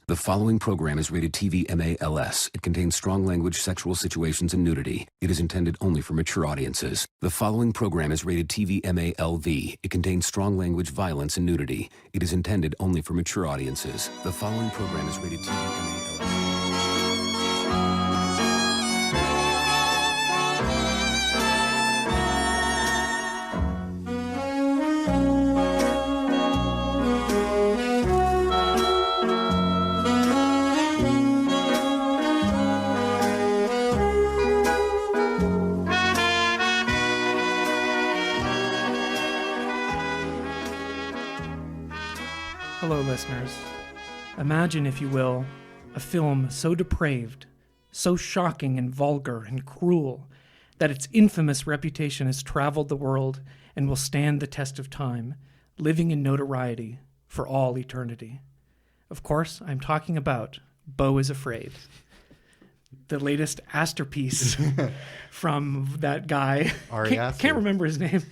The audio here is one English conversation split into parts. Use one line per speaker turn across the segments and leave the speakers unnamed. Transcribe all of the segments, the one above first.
The following program is rated TV MALS. It contains strong language, sexual situations, and nudity. It is intended only for mature audiences. The following program is rated TV MALV. It contains strong language, violence, and nudity. It is intended only for mature audiences. The following program is rated TV MALS.
Hello, listeners. Imagine, if you will, a film so depraved, so shocking and vulgar and cruel that its infamous reputation has traveled the world and will stand the test of time, living in notoriety for all eternity. Of course, I'm talking about Beau is Afraid, the latest Asterpiece from that guy. Can't remember his name.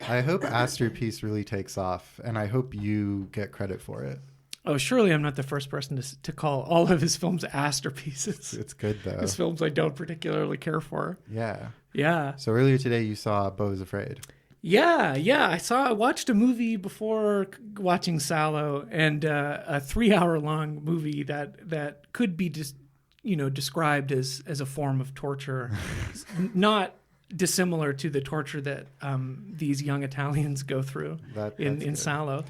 I hope Asterpiece really takes off, and I hope you get credit for it.
Oh, surely I'm not the first person to call all of his films Asterpieces.
It's good, though.
His films I don't particularly care for.
Yeah.
Yeah.
So earlier today you saw Beau is Afraid.
Yeah. I watched a movie before watching Salò, and a 3-hour-long movie that could be described as a form of torture. Not dissimilar to the torture that these young Italians go through in Salò.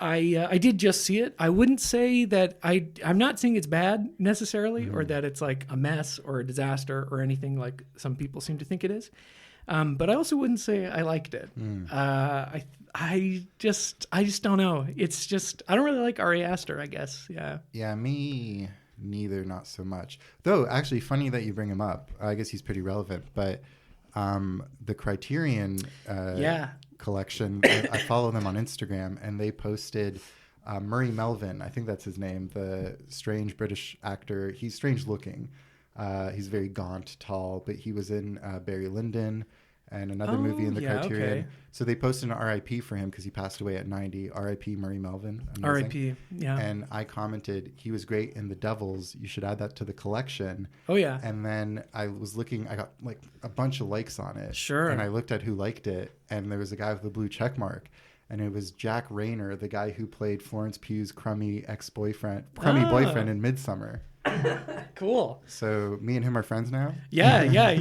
I did just see it. I wouldn't say that I'm not saying it's bad necessarily, or that it's like a mess or a disaster or anything like some people seem to think it is. But I also wouldn't say I liked it. I just don't know. It's just, I don't really like Ari Aster, I guess. Yeah.
Yeah, me neither, not so much. Though, actually, funny that you bring him up. I guess he's pretty relevant, but the Criterion collection, I follow them on Instagram, and they posted Murray Melvin, I think that's his name, the strange British actor. He's strange looking. He's very gaunt, tall, but he was in Barry Lyndon and another movie in the Criterion. Okay. So they posted an RIP for him because he passed away at 90. RIP Murray Melvin. Amazing.
RIP, yeah.
And I commented, he was great in The Devils. You should add that to the collection.
Oh, yeah.
And then I was looking, I got like a bunch of likes on it.
Sure.
And I looked at who liked it, and there was a guy with a blue check mark. And it was Jack Rayner, the guy who played Florence Pugh's crummy boyfriend in Midsommar.
Cool.
So me and him are friends now?
Yeah.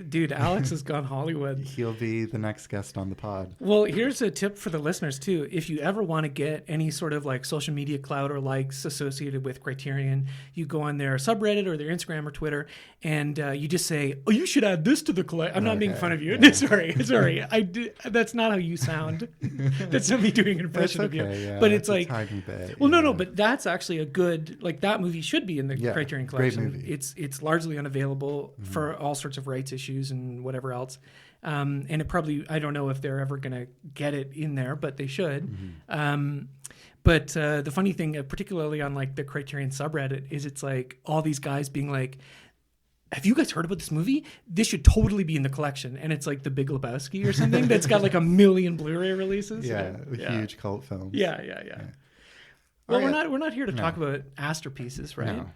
Dude, Alex has gone Hollywood.
He'll be the next guest on the pod.
Well, here's a tip for the listeners too. If you ever want to get any sort of like social media clout or likes associated with Criterion, you go on their subreddit or their Instagram or Twitter, and you just say, "Oh, you should add this to the collection." I'm not making fun of you. Yeah. Sorry. That's not how you sound. That's not me doing an impression of you.
Yeah,
but it's like,
a tiny bit,
no, but that's actually a good, like, that movie should be in the Criterion collection.
Great movie.
It's largely unavailable for all sorts of rights issues and whatever else. And it probably, I don't know if they're ever going to get it in there, but they should. But the funny thing, particularly on like the Criterion subreddit, is it's like all these guys being like, "Have you guys heard about this movie? This should totally be in the collection." And it's like The Big Lebowski or something that's got like 1 million Blu-ray releases.
Yeah, huge cult films.
Yeah. Well, we're not here to talk about Asterpieces, right?
No.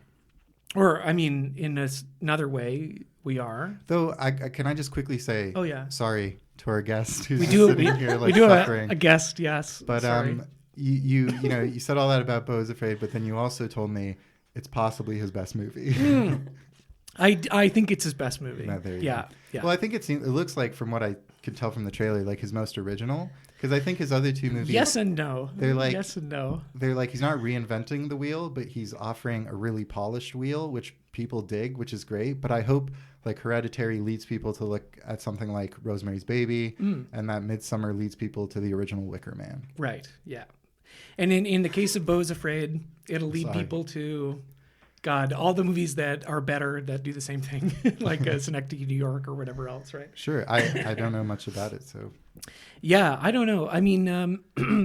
Or, I mean, in another way, we are.
Though, can I just quickly say, sorry to our guest who's sitting here like suffering.
We do a guest, yes.
But
sorry.
You said all that about Beau is Afraid, but then you also told me it's possibly his best movie.
I think it's his best movie.
No, there you
go.
Well, I think it looks like, from what I could tell from the trailer, like his most original. Because I think his other two movies...
Yes and no.
They're like...
Yes and no.
They're like, he's not reinventing the wheel, but he's offering a really polished wheel, which people dig, which is great. But I hope, like, Hereditary leads people to look at something like Rosemary's Baby, and that Midsommar leads people to the original Wicker Man.
Right, yeah. And in the case of Beau is Afraid, it'll lead people to... God, all the movies that are better that do the same thing, like Synecdoche, New York, or whatever else, right?
Sure. I don't know much about it, so...
Yeah, I don't know. I mean,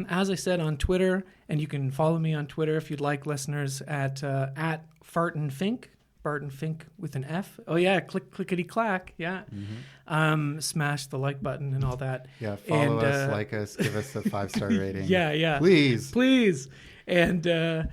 as I said on Twitter, and you can follow me on Twitter if you'd like, listeners, at FartinFink, Barton Fink with an F. Oh, yeah, clickety clack, yeah. Smash the like button and all that.
Yeah, follow us, like us, give us a 5-star rating.
Yeah.
Please.
And...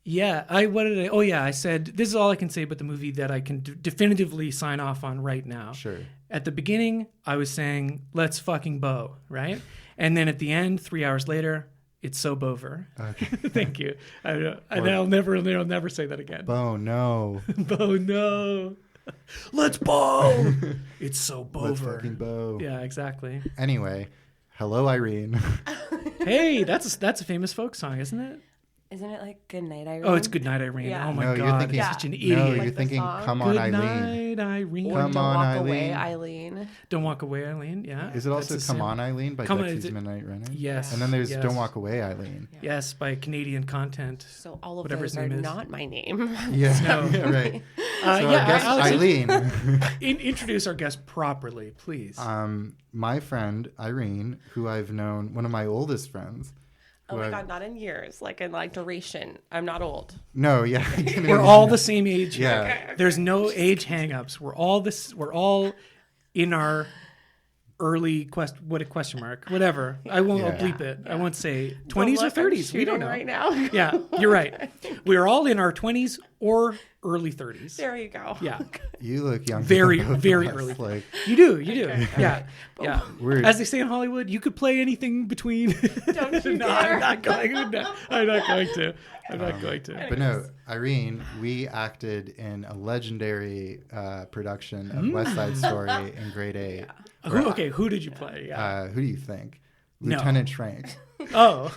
Yeah, I said, this is all I can say about the movie that I can definitively sign off on right now.
Sure.
At the beginning, I was saying, let's fucking Beau, right? And then at the end, 3 hours later, it's so Beauver. Okay. Thank you. I'll never say that again.
Beau, no.
Beau, no. Let's Beau. It's so Beauver.
Let's fucking Beau.
Yeah, exactly.
Anyway, hello, Irene.
Hey, that's a famous folk song, isn't it?
Isn't it like Good Night, Irene?
Oh, it's Good Night, Irene.
Yeah.
Oh my
No, you're
God,
thinking-
I'm such an idiot.
No,
Like
you're
the
thinking,
song?
come on,
Good
Eileen.
night, Irene.
Or
Come
Don't
on,
Walk Away,
Eileen.
Eileen.
Don't Walk Away, Eileen. Yeah.
Is it also
That's a
Come
sim-
On, Eileen by
Come On,
Dexys
is it-
Midnight Running?
Yes.
And then there's
yes.
Don't Walk Away, Eileen.
Yes, by Canadian Content.
So all of
Whatever
those
his
are
name is.
not my name.
Yeah,
No.
yeah, right. So our
yeah,
guest,
Alex,
Eileen.
Introduce our guest properly, please.
My friend, Irene, who I've known, one of my oldest friends.
Oh my God, not in years, like in like duration. I'm not old.
No, yeah.
We're all the same age.
Yeah.
Okay.
There's no age hang-ups. We're all in our early question mark. Whatever. I'll bleep it. I won't say 20s or 30s. We don't know.
Right now.
Yeah, you're right. We're all in our 20s or early 30s.
There you go.
Yeah.
You look young.
Very, very early.
Like,
You do. Yeah. Yeah.
Weird.
As they say in Hollywood, you could play anything between.
Don't you
No,
dare.
I'm not going to. I'm not going to.
but no, Irene, we acted in a legendary production of West Side Story in grade 8.
Who did you play? Yeah.
Who do you think?
No.
Lieutenant Schrank,
Oh,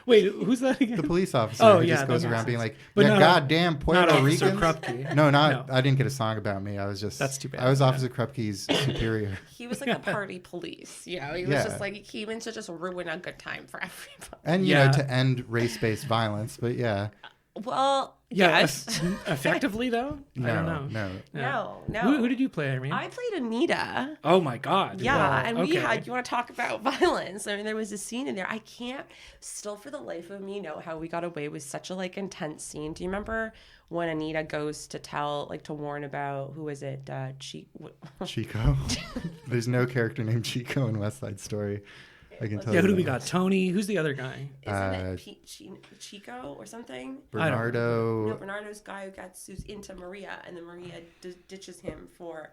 wait, who's that again?
the police officer
Oh,
who
yeah,
just goes
that makes
around being
sense.
like,
But
yeah,
not
goddamn Puerto
Officer
Ricans.
Krupke.
No,
No.
I didn't get a song about me. I was just,
That's too bad.
I was
Yeah.
Officer Krupke's superior.
He was like a party police. You know, he was
Yeah.
just like, he went to just ruin a good time for everybody.
And, you
Yeah.
know, to end race-based violence. But yeah,
Well,
Yeah,
yes.
effectively though. I don't know.
no.
No.
Who did you play, Irene?
I played Anita.
Oh my God.
Yeah,
Wow.
and
Okay.
we had, you want to talk about violence. I mean, there was a scene in there. I can't still for the life of me know how we got away with such a like intense scene. Do you remember when Anita goes to tell, like to warn about, who is it?
Chico. There's no character named Chico in West Side Story. I can tell
Yeah,
you.
who do we
that.
got? Tony. Who's the other guy?
Isn't it Chico or something?
Bernardo.
No, Bernardo's guy who's into Maria, and then Maria ditches him for.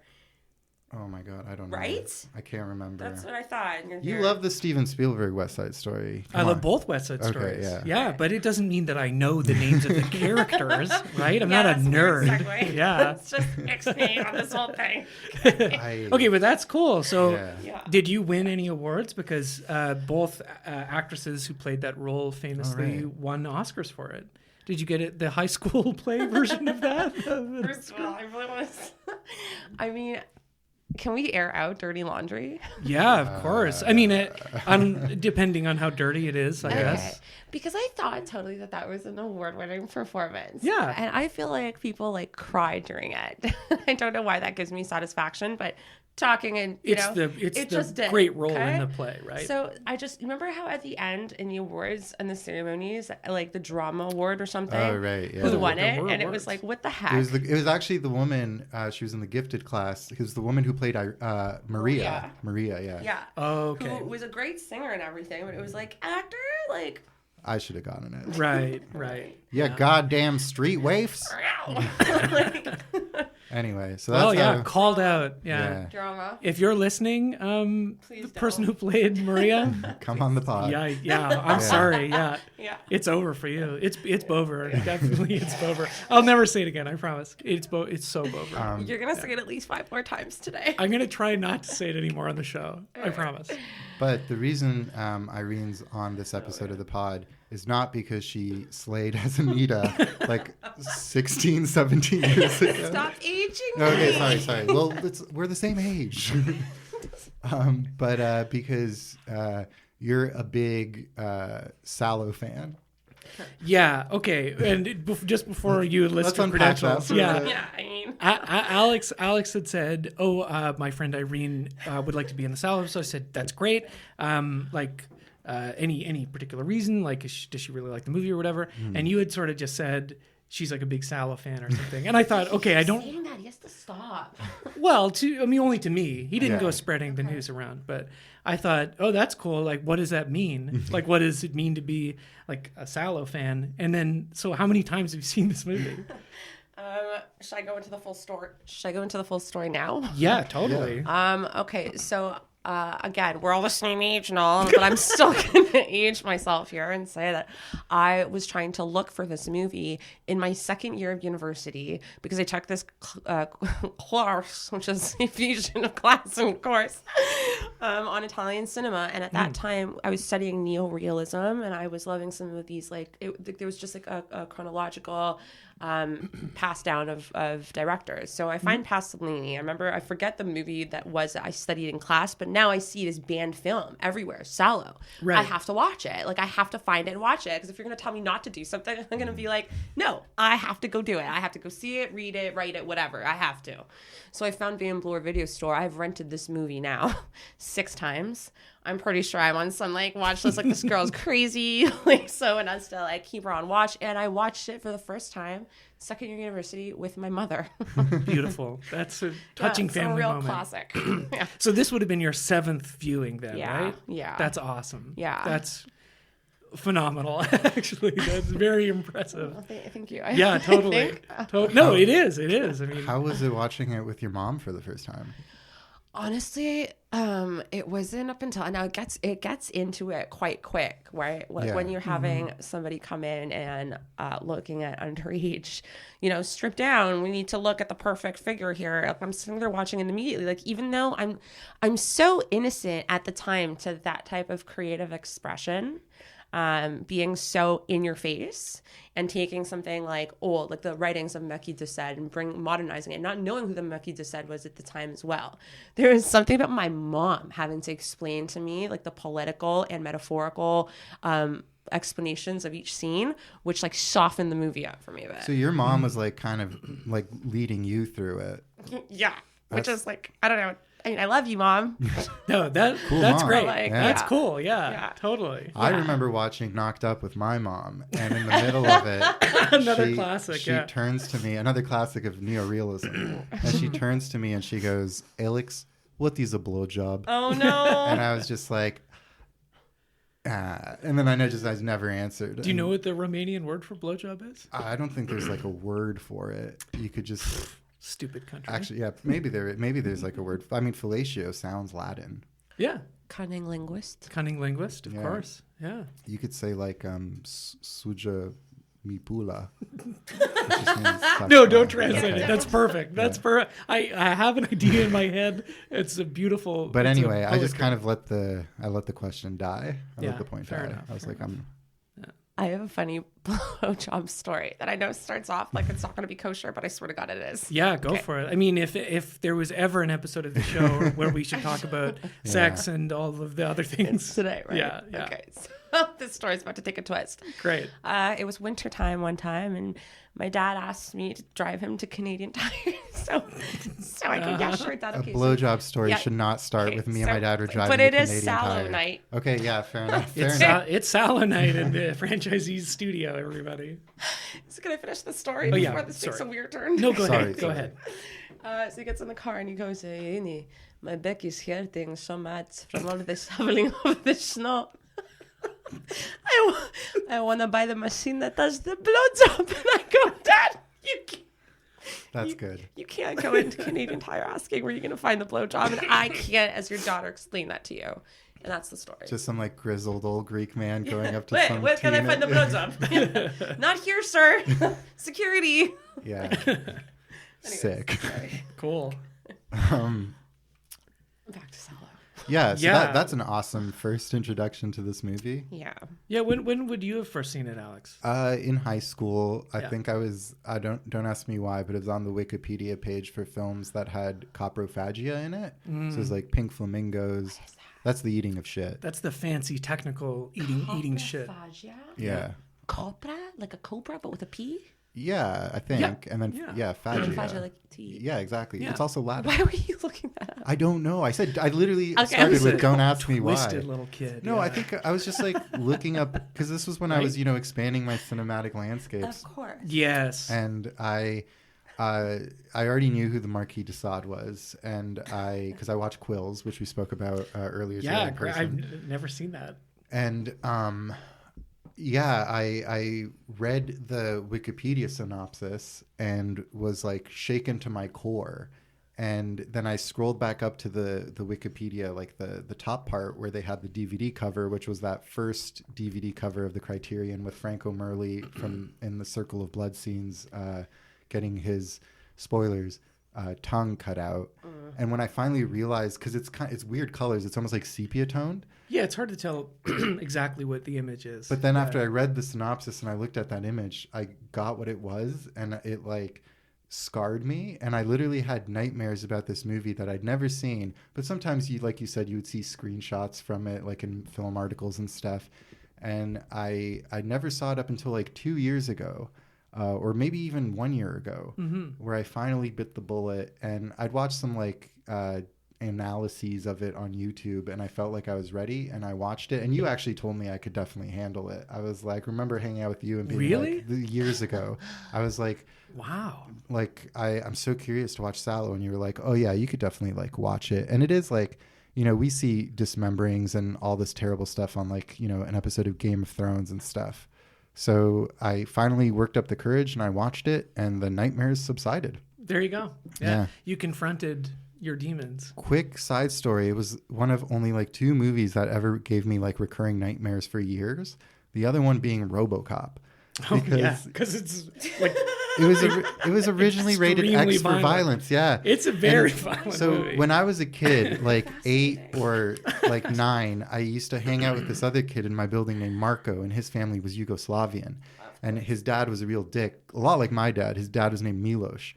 Oh my God, I don't know.
Right?
I can't remember.
That's what I thought. And
You love the Steven Spielberg West Side Story.
I
Come
love
on.
both West Side
Okay,
Stories.
yeah.
Yeah, but it doesn't mean that I know the names of the characters, right? I'm not a
that's weird
nerd.
segue.
Yeah.
It's just X-Men on this whole thing.
Okay, but that's cool. So,
Yeah.
Yeah.
did you win any awards? Because both actresses who played that role famously won Oscars for it. Did you get it, the high school play version of that?
First of all, I really want to. I mean, can we air out dirty laundry?
Yeah, of course. I mean, depending on how dirty it is, I guess.
Because I thought totally that was an award-winning performance.
Yeah.
And I feel like people like cried during it. I don't know why that gives me satisfaction, but talking and
It's
it
the
just did,
great role
okay?
in the play, right?
So I just remember how at the end in the awards and the ceremonies, like the drama award or something,
Oh, right, yeah.
who won
There
it,
were
and it
awards.
was like, what the heck?
It was actually the woman. She was in the gifted class. It was the woman who played Maria. Maria, yeah.
Yeah.
Oh, okay.
Who was a great singer and everything, but it was like actor, like.
I should have gotten it.
Right.
Yeah, goddamn street waifs.
like,
Anyway, so that's how,
called out. Yeah.
drama.
If you're listening,
Please
the person
don't.
who played Maria,
come on the pod.
yeah, I'm sorry. Yeah.
Yeah.
It's over for you. It's Bover. Definitely it's Bover. I'll never say it again, I promise. It's so Bover.
You're gonna say it at least 5 more times today.
I'm gonna try not to say it anymore on the show. I promise.
But the reason Irene's on this episode of the pod is not because she slayed as Anita like 16, 17 years ago.
Stop aging
Okay,
me.
sorry. Well, we're the same age. But because you're a big Salò fan.
Yeah. Okay. And just before you list
Let's
your
unpack that
credentials,
for
yeah.
a-
Yeah, I mean,
Alex had said, my friend Irene would like to be in the Salò. So I said, that's great. Any particular reason? Like, does she really like the movie or whatever? And you had sort of just said she's like a big Salò fan or something. And I thought, okay, I don't.
Saying that, he has to stop.
Well, only to me. He didn't
Yeah.
go spreading the news around. But I thought, oh, that's cool. Like, what does that mean? Like, what does it mean to be like a Salò fan? And then, so how many times have you seen this movie?
Should I go into the full story? Should I go into the full story now?
Yeah, totally.
Okay, so again, we're all the same age and all, but I'm still going to age myself here and say that I was trying to look for this movie in my second year of university because I took this course, which is a fusion of class and course, on Italian cinema. And at that time, I was studying neorealism, and I was loving some of these, like, there was just like a chronological pass down of directors. So I find Pasolini. I forget the movie that I studied in class, but now I see it as banned film everywhere. Salò.
Right.
I have to watch it. Like, I have to find it and watch it, because if you're going to tell me not to do something, I'm going to be like, no, I have to go do it. I have to go see it, read it, write it, whatever. I have to. So I found Van Bloor Video Store. I've rented this movie now 6 times. I'm pretty sure I'm on some like watch list, like this girl's crazy, like so, and I still like keep her on watch. And I watched it for the first time, second year university, with my mother.
Beautiful. That's a touching
it's
family
a real
moment.
classic. Yeah.
So this would have been your 7th viewing then, right?
Yeah.
That's awesome.
Yeah.
That's phenomenal, actually. That's very impressive.
Well, thank you.
Yeah, totally. No, it is. It is. I mean,
How was it watching it with your mom for the first time?
Honestly, it wasn't up until now. It gets into it quite quick, right? When you're having somebody come in and looking at underage, strip down. We need to look at the perfect figure here. Like, I'm sitting there watching it immediately. Like, even though I'm so innocent at the time to that type of creative expression, being so in your face and taking something like old, like the writings of Marquis de Sade, and modernizing it, not knowing who the Marquis de Sade was at the time as well. There was something about my mom having to explain to me like the political and metaphorical explanations of each scene, which like softened the movie up for me a bit.
So your mom was like kind of like leading you through it.
Yeah, which is like, I don't know. I mean, I love you, Mom.
No, that's
mom.
great.
Like,
That's
yeah.
cool. Yeah, totally.
I remember watching Knocked Up with my mom, and in the middle of it,
Another classic,
She
yeah.
turns to me, another classic of neorealism, and she turns to me and she goes, "Alex, what is a blowjob?"
Oh no.
And I was just like, and then I never answered.
Do you know what the Romanian word for blowjob is?
I don't think there's like a word for it. You could just.
Stupid country.
Actually, yeah, maybe there's like a word. I mean, fellatio sounds Latin.
Yeah.
Cunning linguist.
Cunning linguist, of
Yeah.
course. Yeah.
You could say like suja mi pula. Which just means suck
No,
my-
don't translate
Okay.
it. That's perfect. That's perfect. I have an idea in my head. It's a beautiful.
But
it's a
anyway, I just
poetry.
kind of let the question die. I
Yeah,
let the point
fair
die.
enough,
I was
fair
like,
I have a funny blowjob story that I know starts off like it's not going to be kosher, but I swear to God it is.
Yeah, go for it. I mean, if there was ever an episode of the show where we should talk about sex and all of the other things
It's today, right?
Yeah.
Okay. So this story's about to take a twist.
Great.
It was wintertime one time, and my dad asked me to drive him to Canadian Tire. so I can, yeah, sure, Dad.
a
Okay, so-
blowjob story
yeah,
should not start
okay,
with me and my
so-
dad were driving
but
to
it is
Canadian
Salò
Tire.
night.
Okay, yeah, fair enough. Fair
It's
enough.
it's Salò night in the franchisee's studio, everybody.
So can I finish the story
Oh, yeah,
before this takes a
sorry.
weird turn?
No, go
Sorry,
ahead. Go
sorry.
ahead.
So he gets in the car and he goes, Irene, my back is hurting so much from all the shoveling of the snow. I want to buy the machine that does the blowjob. And I go, Dad,
That's good.
you can't go into Canadian Tire asking where you're going to find the blowjob. And I can't, as your daughter, explain that to you. And that's the story.
Just some like grizzled old Greek man going up to
Wait,
some
where can I
teen-
find the blowjob? Not here, sir. Security.
Yeah.
Anyways,
Sick.
sorry.
Cool.
Back to Salò.
Yeah, so
Yeah.
that's an awesome first introduction to this movie.
Yeah.
Yeah. When would you have first seen it, Alex?
In high school, I
Yeah.
think I don't ask me why, but it was on the Wikipedia page for films that had coprophagia in it. So it's like pink flamingos. That's the eating of shit.
That's the fancy technical eating shit.
Coprophagia?
Yeah.
Copra? Like a cobra, but with a P?
Yeah, I think. And then, Fagia.
Fagia, like tea.
Yeah, exactly.
Yeah.
It's also Latin.
Why were you looking that up?
I don't know. I literally
Okay.
started with don't ask me why.
Twisted little kid.
No, I think I was just like looking up, because this was when I was, expanding my cinematic landscapes.
Of course.
Yes.
And I already knew who the Marquis de Sade was, and because I watched Quills, which we spoke about earlier.
Yeah,
in person.
I've never seen that.
And I read the Wikipedia synopsis and was like shaken to my core. And then I scrolled back up to the Wikipedia, like the top part where they had the DVD cover, which was that first DVD cover of the Criterion with Franco Merli from in the Circle of Blood scenes, getting his spoilers tongue cut out. And when I finally realized, because it's weird colors, it's almost like sepia toned.
Yeah, it's hard to tell exactly what the image is.
But then after I read the synopsis and I looked at that image, I got what it was, and it like scarred me. And I literally had nightmares about this movie that I'd never seen. But sometimes like you said, you would see screenshots from it, like in film articles and stuff. And I never saw it up until like 2 years ago. Or maybe even 1 year ago, where I finally bit the bullet, and I'd watched some like analyses of it on YouTube, and I felt like I was ready, and I watched it, and you actually told me I could definitely handle it. I was like, remember hanging out with you and being
really
like, years ago, I was like,
wow,
like I'm so curious to watch Salò, and you were like, oh yeah, you could definitely like watch it. And it is like, we see dismemberings and all this terrible stuff on like, an episode of Game of Thrones and stuff. So I finally worked up the courage and I watched it, and the nightmares subsided.
There you go. Yeah. You confronted your demons.
Quick side story. It was one of only like 2 movies that ever gave me like recurring nightmares for years. The other one being RoboCop.
Because it's like
it was originally rated X for violence. Yeah,
it's a very violent movie.
When I was a kid, like 8 or like 9, I used to hang out with this other kid in my building named Marco, and his family was Yugoslavian, and his dad was a real dick, a lot like my dad. His dad was named Miloš,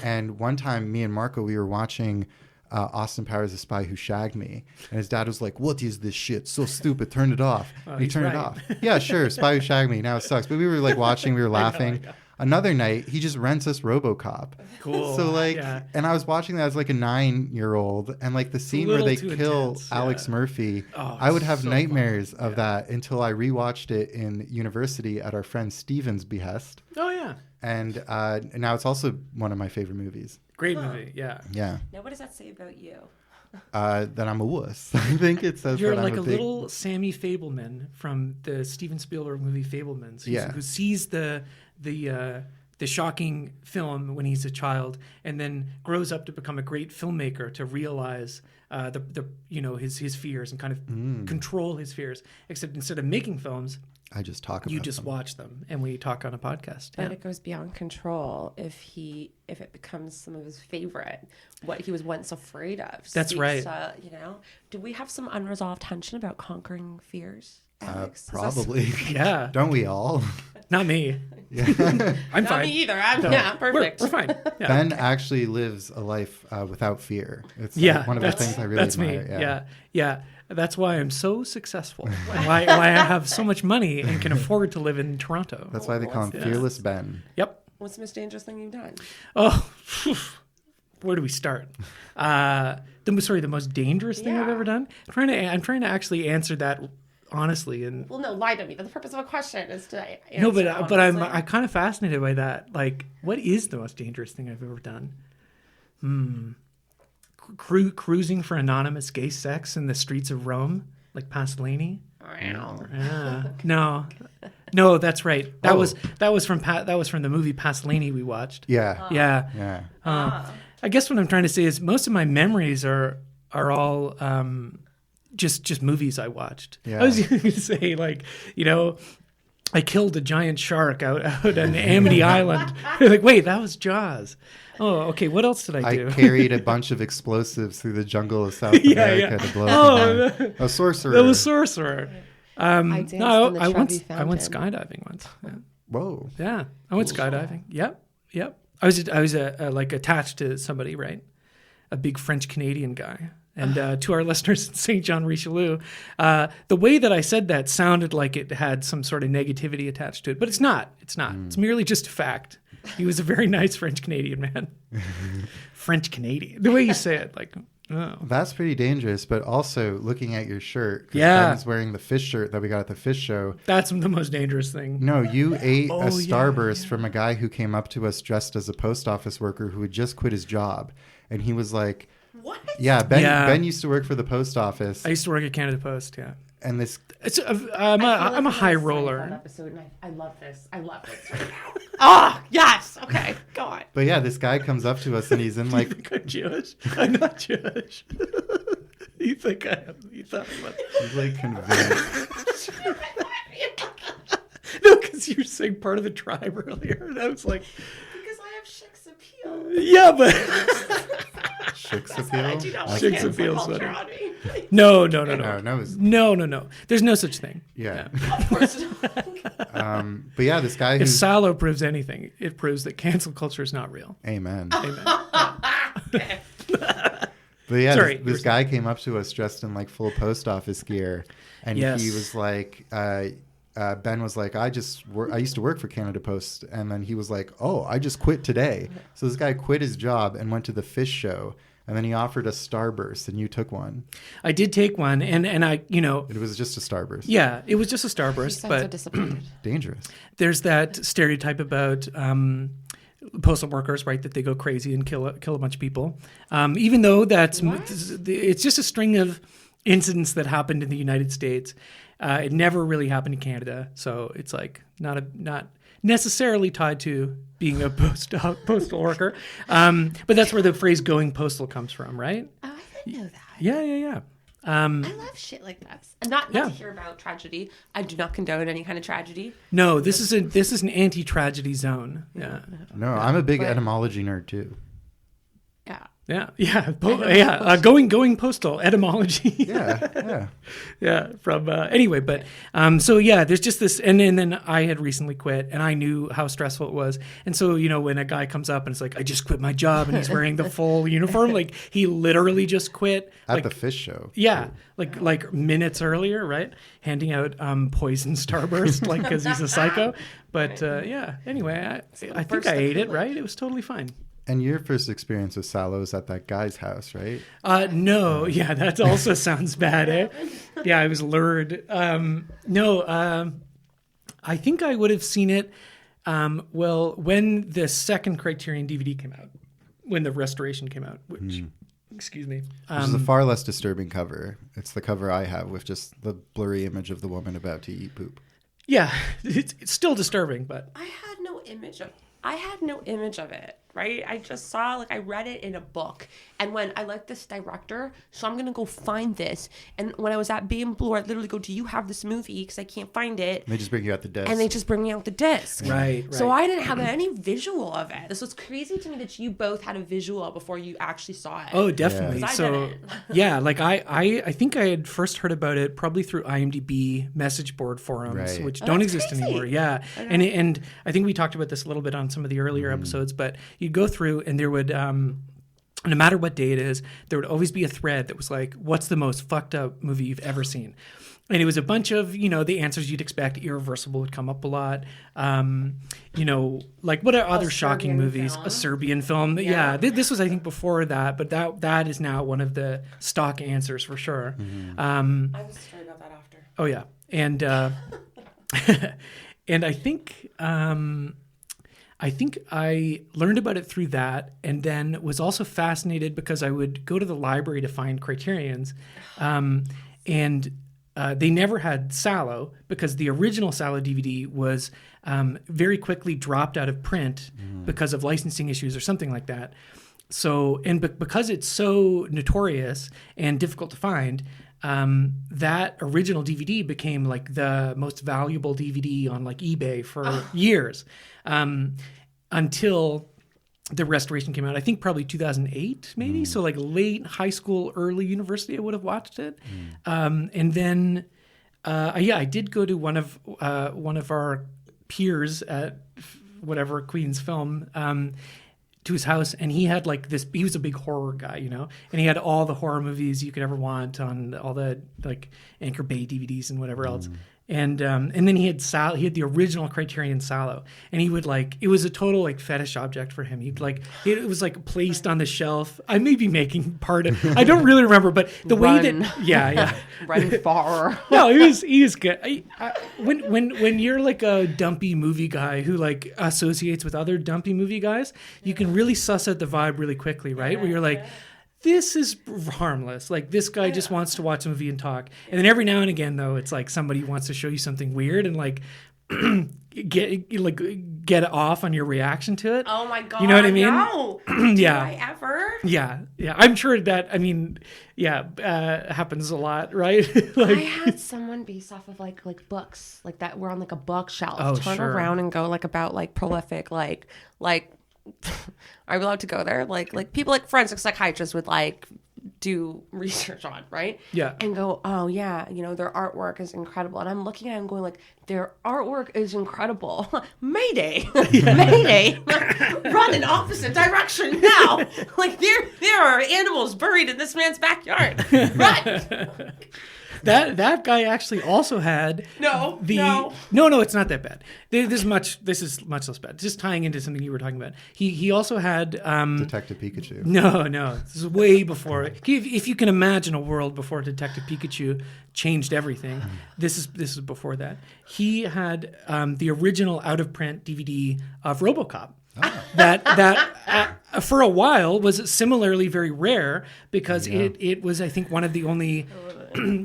and one time, me and Marco, we were watching Austin Powers: The Spy Who Shagged Me, and his dad was like, "What is this shit? So stupid! Turn it off." And he turned it off. Yeah, sure. Spy Who Shagged Me. Now it sucks, but we were like watching, we were laughing. I know. Another night, he just rents us RoboCop.
Cool.
So and I was watching that as like a 9-year-old, and like the scene where they kill Alex Murphy, I would have nightmares of that until I rewatched it in university at our friend Steven's behest.
Oh yeah.
And now it's also one of my favorite movies.
Great movie, yeah.
Yeah.
Now, what does that say about you?
That I'm a wuss. I think it says
you're
that
like
I'm
a little Sammy Fableman from the Steven Spielberg movie Fablemans, who sees the shocking film when he's a child, and then grows up to become a great filmmaker to realize his fears and kind of control his fears. Except instead of making films,
I just talk about
you just
them.
watch them, and we talk on a podcast.
But it goes beyond control if it becomes some of his favorite, what he was once afraid of.
That's right.
Do we have some unresolved tension about conquering fears, Alex?
Probably.
Yeah.
Don't we all?
Not me.
Yeah.
I'm
Not
fine.
me either. Perfect.
We're fine. Yeah.
Ben actually lives a life without fear. It's one of the things I really admire.
Me. Yeah. That's why I'm so successful. why I have so much money and can afford to live in Toronto.
That's why they call him Fearless Ben.
Yep.
What's the most dangerous thing you've done?
Oh, where do we start? The most dangerous thing I've ever done? I'm trying to actually answer that honestly. And
well, no, lie to me. The purpose of a question is to answer.
No, but I'm kind of fascinated by that. Like, what is the most dangerous thing I've ever done? Cruising for anonymous gay sex in the streets of Rome, like Pasolini. No, that's right. That was from the movie Pasolini we watched.
Yeah.
I guess what I'm trying to say is most of my memories are all just movies I watched.
Yeah.
I was going to say, like, I killed a giant shark out on Amity Island. You're like, wait, that was Jaws. Oh, okay. What else did I do?
I carried a bunch of explosives through the jungle of South America to blow up a sorcerer.
That was sorcerer. I went skydiving once. Yeah.
Whoa.
Yeah, I went skydiving. Yep. I was like attached to somebody, right? A big French Canadian guy, And to our listeners in St. Jean Richelieu, the way that I said that sounded like it had some sort of negativity attached to it, but it's not. It's not. It's merely just a fact. He was a very nice French Canadian man. French Canadian. The way you say it, like, oh.
That's pretty dangerous. But also looking at your shirt, Ben's wearing the fish shirt that we got at the fish show.
That's the most dangerous thing.
No, you ate a Starburst from a guy who came up to us dressed as a post office worker who had just quit his job, and he was like,
"What?"
Yeah, Ben used to work for the post office.
I used to work at Canada Post. Yeah.
And this,
I'm a high roller.
Episode, and I love this. I love this right now. Ah, yes. Okay, go on.
But yeah, this guy comes up to us and he's in like.
You think I'm Jewish? I'm not Jewish. You think I am? You thought I was.
He's like convinced.
No, because you were saying part of the tribe earlier, and I was like,
because I have Shik's appeal.
Yeah, but.
Shik's appeal?
Shik's appeal. No. No. There's no such thing.
Yeah.
Of course not.
But yeah, this guy
if Salò proves anything, it proves that cancel culture is not real.
Amen.
Okay.
But yeah, this guy came up to us dressed in like full post office gear, and he was like, Ben was like, I used to work for Canada Post, and then he was like, oh, I just quit today. So this guy quit his job and went to the fish show. And then he offered a Starburst, and you took one.
I did take one, and I,
It was just a Starburst.
Yeah, it was just a Starburst.
But so disappointed.
Dangerous.
There's that stereotype about postal workers, right, that they go crazy and kill a bunch of people. Even though it's just a string of incidents that happened in the United States. It never really happened in Canada, so it's like not necessarily tied to being a postal worker. But that's where the phrase going postal comes from, right?
Oh, I didn't know that.
Yeah.
I love shit like this. And not to hear about tragedy. I do not condone any kind of tragedy.
No, this is an anti-tragedy zone. Yeah.
No, I'm a big etymology nerd too.
Yeah.
Going postal etymology.
Yeah.
From anyway, but so yeah, there's just this, and then I had recently quit, and I knew how stressful it was, and so when a guy comes up and it's like, I just quit my job, and he's wearing the full uniform, like he literally just quit
at the fish show.
Yeah, like minutes earlier, right? Handing out poison Starburst, like because he's a psycho. But anyway, I think I ate it. Right, it was totally fine.
And your first experience with Salò was at that guy's house, right?
No. Yeah, that also sounds bad, eh? Yeah, I was lured. I think I would have seen it, when the second Criterion DVD came out, when the restoration came out, which, excuse me.
Which is a far less disturbing cover. It's the cover I have with just the blurry image of the woman about to eat poop.
Yeah, it's still disturbing, but...
I had no image of it. Right? I just saw, I read it in a book. And when I like this director, so I'm going to go find this. And when I was at B and Blue, I literally go, do you have this movie? Because I can't find it.
And they just bring you out the disc.
And they just bring me out the disc.
Right.
So I didn't have any visual of it. This was crazy to me that you both had a visual before you actually saw it.
Oh, definitely.
Yeah.
So, yeah, I think I had first heard about it probably through IMDb message board forums, which don't exist anymore. Yeah. Okay. And I think we talked about this a little bit on some of the earlier episodes, but you'd go through and there would, no matter what day it is, there would always be a thread that was like, what's the most fucked up movie you've ever seen? And it was a bunch of, the answers you'd expect. Irreversible would come up a lot. What are other shocking movies? A Serbian film. Yeah. This was, I think, before that, but that is now one of the stock answers for sure.
I was sorry about that after.
Oh, yeah. And, and I think I learned about it through that, and then was also fascinated because I would go to the library to find Criterions, and they never had Salò because the original Salò DVD was very quickly dropped out of print because of licensing issues or something like that. So, and because it's so notorious and difficult to find, that original DVD became like the most valuable DVD on like eBay for years, until the restoration came out. I think probably 2008, maybe. So like late high school, early university, I would have watched it. And then, I did go to one of our peers at whatever Queen's Film, to his house, and he had like this. He was a big horror guy, you know, and he had all the horror movies you could ever want on all the like Anchor Bay DVDs and whatever else. And then he had the original Criterion Salò, and he would like, it was a total like fetish object for him. He'd like, it was like placed on the shelf. I may be making part of, I don't really remember, but the way that,
run far.
No, he was good. When you're like a dumpy movie guy who like associates with other dumpy movie guys, you can really suss out the vibe really quickly, right? Where you're like, this is harmless. Like, this guy just wants to watch a movie and talk. And then every now and again, though, it's like somebody wants to show you something weird and like get off on your reaction to it.
Oh my God.
You know what I mean?
No.
Yeah.
Did I ever?
Yeah. I'm sure that, I mean, happens a lot, right?
Like, I had someone base off of like books like that were on like a bookshelf. Turn around and go like about like prolific, like are we allowed to go there? Like people like forensic psychiatrists would like do research on, right?
Yeah.
And go, oh yeah, you know, their artwork is incredible. And I'm looking at it and going like, their artwork is incredible. Mayday. Mayday. Run in opposite direction now. Like there are animals buried in this man's backyard. Run.
That guy actually also had
No,
it's not that bad. This is much less bad. Just tying into something you were talking about. He also had
Detective Pikachu.
No, this is way before. If you can imagine a world before Detective Pikachu changed everything, this is before that. He had the original out of print DVD of RoboCop. Oh. That for a while was similarly very rare because it was, I think, one of the only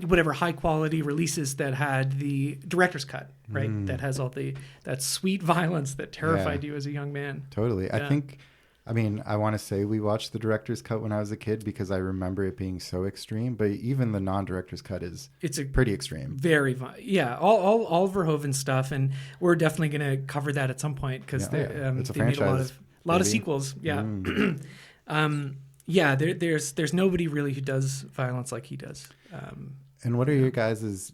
whatever high quality releases that had the director's cut, right? That has all that sweet violence that terrified you as a young man.
Totally. Yeah. I want to say we watched the director's cut when I was a kid because I remember it being so extreme, but even the non-director's cut it's pretty extreme.
Very, all Verhoeven stuff, and we're definitely going to cover that at some point because they made a lot of sequels. Yeah. There's nobody really who does violence like he does.
And what are your guys's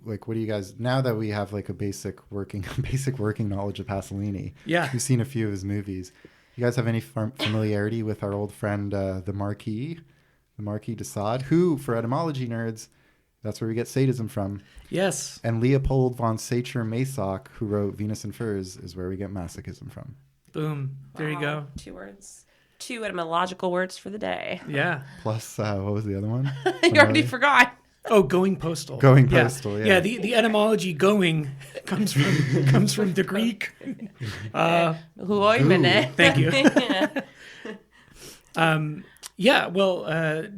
like? What do you guys, now that we have like a basic working knowledge of Pasolini? Yeah, we've seen a few of his movies. You guys have any familiarity with our old friend, the Marquis de Sade, who, for etymology nerds, that's where we get sadism from.
Yes.
And Leopold von Sacher-Masoch, who wrote Venus and Furs, is where we get masochism from.
Boom. There you go.
2 words. 2 etymological words for the day.
Yeah.
Plus, what was the other one?
You already forgot.
Oh, going postal.
Going postal, yeah.
Yeah, the etymology going comes from the Greek. Thank you.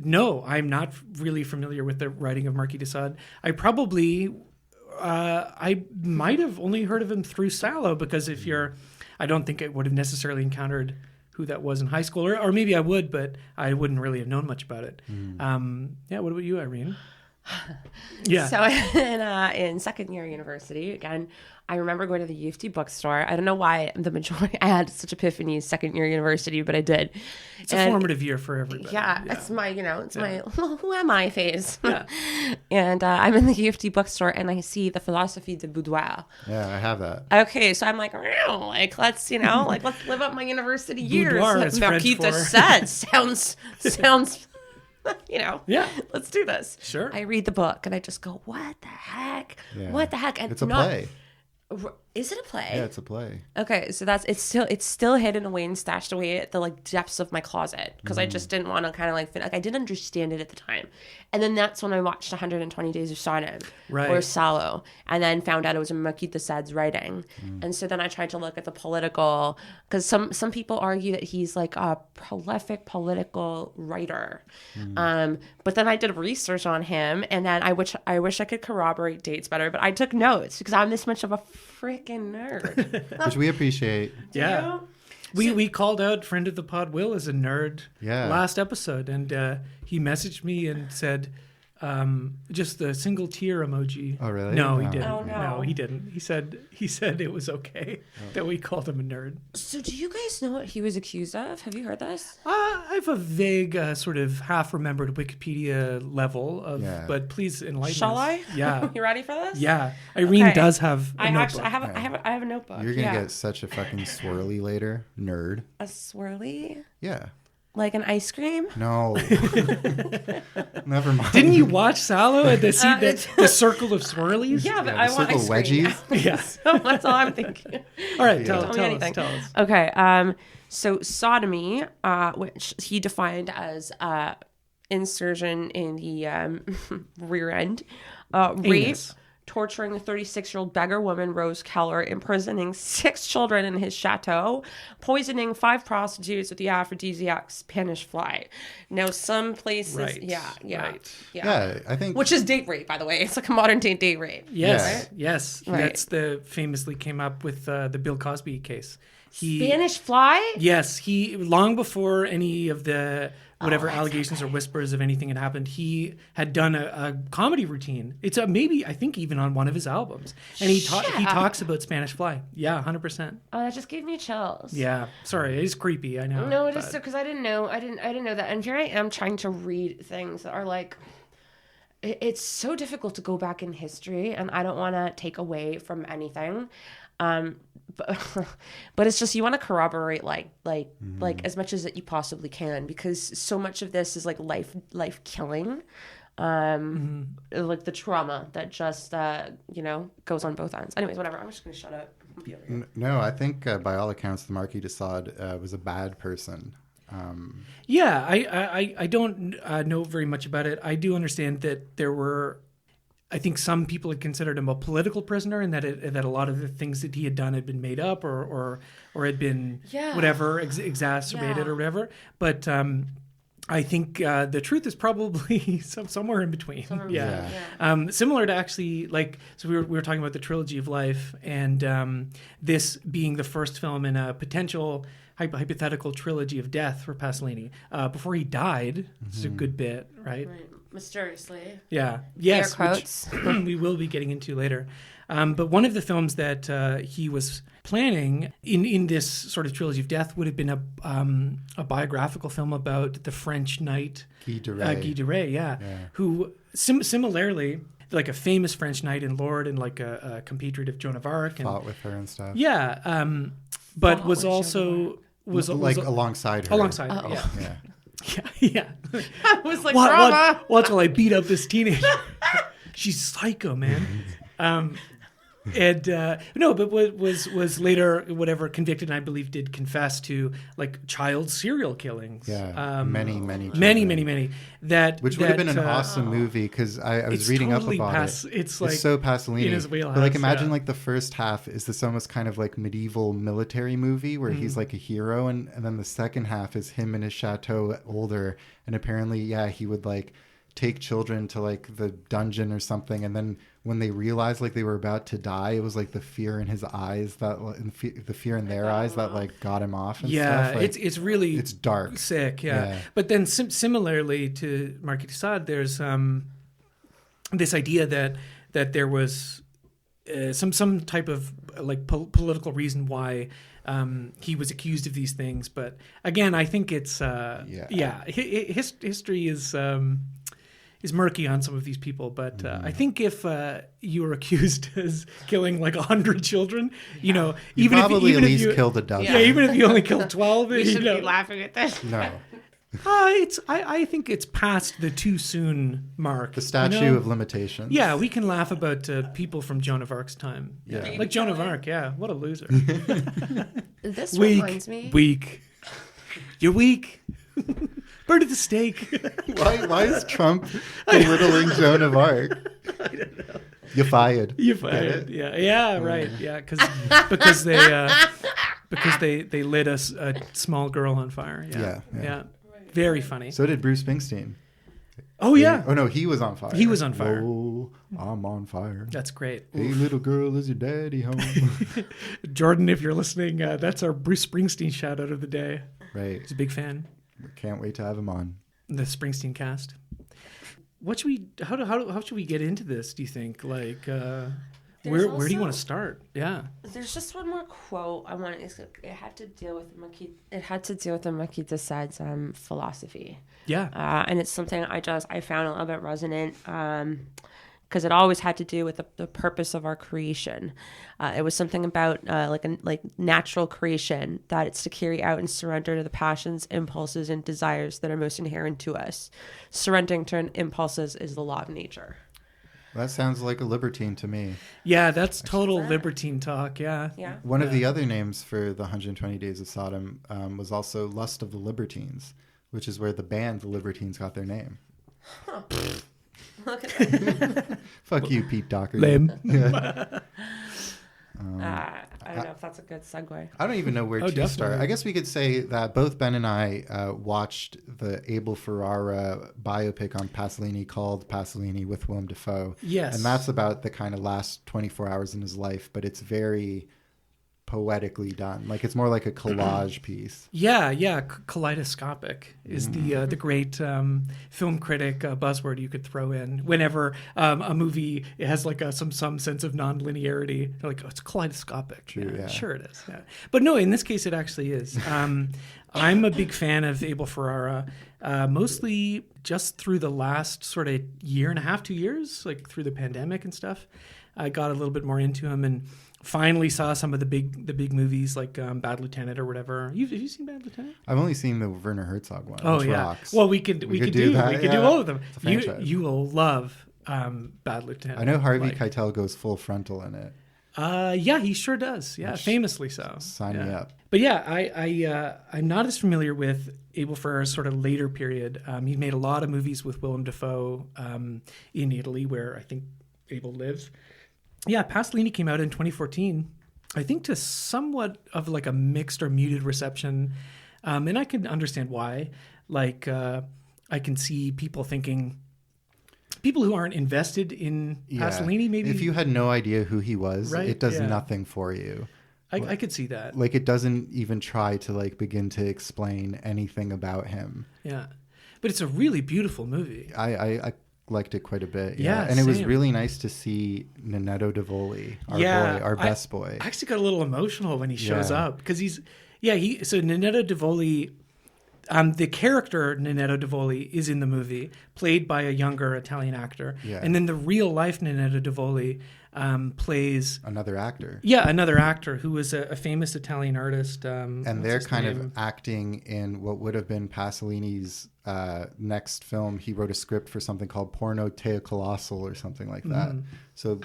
No, I'm not really familiar with the writing of Marquis de Sade. I might have only heard of him through Salò because I don't think I would have necessarily encountered who that was in high school, or maybe I would, but I wouldn't really have known much about it. What about you, Irene? Yeah.
So in second year university, again, I remember going to the U of T bookstore. I don't know why I had such epiphanies second year university, but I did.
It's a formative year for everybody.
Yeah, it's my, my, well, who am I phase. Yeah. And I'm in the U of T bookstore and I see the Philosophie de Boudoir.
Yeah, I have that.
Okay, so I'm like, let's live up my university years.
Boudoir is
Marquis de Sade sounds
yeah,
let's do this.
Sure.
I read the book and I just go, what the heck?
Yeah.
What the heck? And
it's a play.
Is it a play?
Yeah, it's a play.
Okay, so it's still hidden away and stashed away at the depths of my closet because I just didn't want to kind of I didn't understand it at the time. And then that's when I watched 120 Days of Sodom or Salò, and then found out it was Marquis de Sade's writing. And so then I tried to look at the political, because some people argue that he's like a prolific political writer. But then I did research on him, and then I wish I could corroborate dates better, but I took notes because I'm this much of a freaking nerd.
Which we appreciate.
Yeah. We called out friend of the pod Will as a nerd last episode, and he messaged me and said, just the single tear emoji.
Oh, really?
No, he
No.
didn't.
Oh, no.
No, he didn't. He said it was okay that we called him a nerd.
So do you guys know what he was accused of? Have you heard this?
I have a vague, sort of half-remembered Wikipedia level of,
Yeah.
but please enlighten
Shall
us.
I?
Yeah.
You ready for this?
Yeah. Irene
Okay.
does have a
I
notebook.
actually I have a notebook.
You're gonna
yeah.
get such a fucking swirly later, nerd.
a swirly,
Yeah.
like an ice cream.
No. Never mind.
Didn't you watch Salò and the circle of swirlies?
Yeah, but
Yeah,
I
the
want
circle
ice cream.
wedgies.
Yeah.
So that's all I'm thinking.
All right,
Yeah.
tell us.
Okay. So sodomy, which he defined as insertion in the rear end, rape,
Anus.
torturing a 36-year-old beggar woman, Rose Keller, imprisoning 6 children in his chateau, poisoning 5 prostitutes with the aphrodisiac Spanish fly. Now, some places,
Right.
yeah.
Yeah, I think.
Which is date rape, by the way. It's like a modern day date rape.
Yes, yes.
Right.
That's the famously came up with the Bill Cosby case.
Spanish fly?
Yes, he long before any of the whatever allegations or whispers of anything had happened, he had done a comedy routine. It's maybe I think even on one of his albums, and he talks about Spanish fly. Yeah, 100%.
Oh, that just gave me chills.
Yeah, sorry, it is creepy. I know.
No,
but-
just because I didn't know. I didn't know that. And here I am trying to read things that are like. It's so difficult to go back in history, and I don't want to take away from anything. But it's just you want to corroborate like as much as that you possibly can, because so much of this is like life killing, like the trauma that just goes on both ends. Anyways, whatever. I'm just gonna shut up. I'll be over here.
No, I think by all accounts, the Marquis de Sade was a bad person.
Yeah, I don't know very much about it. I do understand that there were, I think some people had considered him a political prisoner, and that a lot of the things that he had done had been made up or had been whatever exacerbated or whatever. But I think the truth is probably somewhere in between. Similar to actually so we were talking about the Trilogy of Life, and this being the first film in a potential hypothetical Trilogy of Death for Pasolini before he died. This is a good bit, right?
Mysteriously.
Yeah. Yes.
Air quotes.
Which we will be getting into later. But one of the films that he was planning in this sort of Trilogy of Death would have been a biographical film about the French knight
Guy de Rais.
Who similarly, like a famous French knight and lord, and like a compatriot of Joan of Arc, and
Fought with her and stuff.
Yeah. But was also
alongside her.
Alongside her.
Yeah.
Yeah.
I was like, drama.
Watch while I beat up this teenager. She's psycho, man. But was later convicted, and I believe did confess to like child serial killings.
Yeah, many
that
which would have been an awesome movie, because I was reading
totally
up about it.
It's like
so Pasolini.
in his wheelhouse.
But like imagine like the first half is this almost kind of like medieval military movie where he's like a hero, and then the second half is him in his chateau older, and apparently he would like take children to like the dungeon or something, and then when they realized like they were about to die, it was like the fear in his eyes the fear in their eyes that like got him off and stuff. Like, it's dark,
sick. But then similarly to Marquis de Sade, there's this idea that there was some type of like political reason why he was accused of these things. But again, I think it's history is murky on some of these people, but I think if you were accused as killing like 100 children,
you probably at least killed a dozen.
Yeah, even if you only killed 12,
We should be laughing at this.
No.
I think it's past the too soon mark.
The statute of limitations.
Yeah, we can laugh about people from Joan of Arc's time.
Yeah.
Like Joan of Arc, what a loser.
This reminds me.
Weak. You're weak. Bird at the stake.
Why is Trump belittling Joan of Arc?
I don't know.
You're fired.
You're fired. Yeah, right. Yeah, because they lit a small girl on fire. Yeah. Very funny.
So did Bruce Springsteen.
Oh yeah.
Oh no, he was on fire.
He was on fire.
Oh, I'm on fire.
That's great.
Hey, little girl, is your daddy home?
Jordan, if you're listening, that's our Bruce Springsteen shout out of the day.
Right.
He's a big fan.
Can't wait to have him on.
The Springsteen cast. how should we get into this? Do you think where do you want to start? Yeah.
There's just one more quote I want. It had to deal with the Marquis de Sade's philosophy.
Yeah.
And it's something I found a little bit resonant. Because it always had to do with the purpose of our creation. It was something about like natural creation, that it's to carry out and surrender to the passions, impulses, and desires that are most inherent to us. Surrendering to impulses is the law of nature.
That sounds like a libertine to me.
Yeah, that's total libertine talk. Yeah.
Yeah.
One of the other names for the 120 Days of Sodom was also Lust of the Libertines, which is where the band The Libertines got their name.
Huh. Look at that.
Fuck you, Pete Doherty.
Lame.
I don't know if that's a good segue.
I don't even know where to
definitely.
start. I guess we could say that both Ben and I watched the Abel Ferrara biopic on Pasolini called Pasolini with Willem Dafoe.
Yes.
And that's about the kind of last 24 hours in his life, but it's very poetically done. Like it's more like a collage piece.
Yeah. Kaleidoscopic is the great film critic buzzword you could throw in whenever a movie has like some sense of non-linearity. They're like, oh, it's kaleidoscopic.
True, yeah.
Sure it is. Yeah. But no, in this case, it actually is. I'm a big fan of Abel Ferrara, mostly just through the last sort of year and a half, 2 years, like through the pandemic and stuff. I got a little bit more into him and finally saw some of the big movies like Bad Lieutenant or whatever. Have you seen Bad Lieutenant?
I've only seen the Werner Herzog one.
Oh
which
yeah.
rocks.
Well, we could do
that.
We could do all of them.
It's a
You will love Bad Lieutenant.
I know Harvey Keitel goes full frontal in it.
Yeah, he sure does. Yeah, famously so.
Sign me up.
But yeah, I'm not as familiar with Abel Ferrara's sort of later period. He made a lot of movies with Willem Dafoe in Italy, where I think Abel lives. Yeah, Pasolini came out in 2014, I think to somewhat of like a mixed or muted reception. And I can understand why. Like, I can see people who aren't invested in Pasolini, maybe.
If you had no idea who he was,
right?
It does nothing for you.
I could see that.
Like it doesn't even try to like begin to explain anything about him.
Yeah. But it's a really beautiful movie.
I liked it quite a bit.
Yeah,
and it was
same.
really nice to see Nenetto Divoli, our best boy.
I actually got a little emotional when he shows up because so Nenetto Divoli, the character Nenetto Divoli is in the movie, played by a younger Italian actor.
Yeah.
And then the real life Nenetto Divoli plays
another actor.
Yeah, another actor who was a famous Italian artist.
And they're kind of acting in what would have been Pasolini's next film. He wrote a script for something called Porno Tea Colossal or something like that. So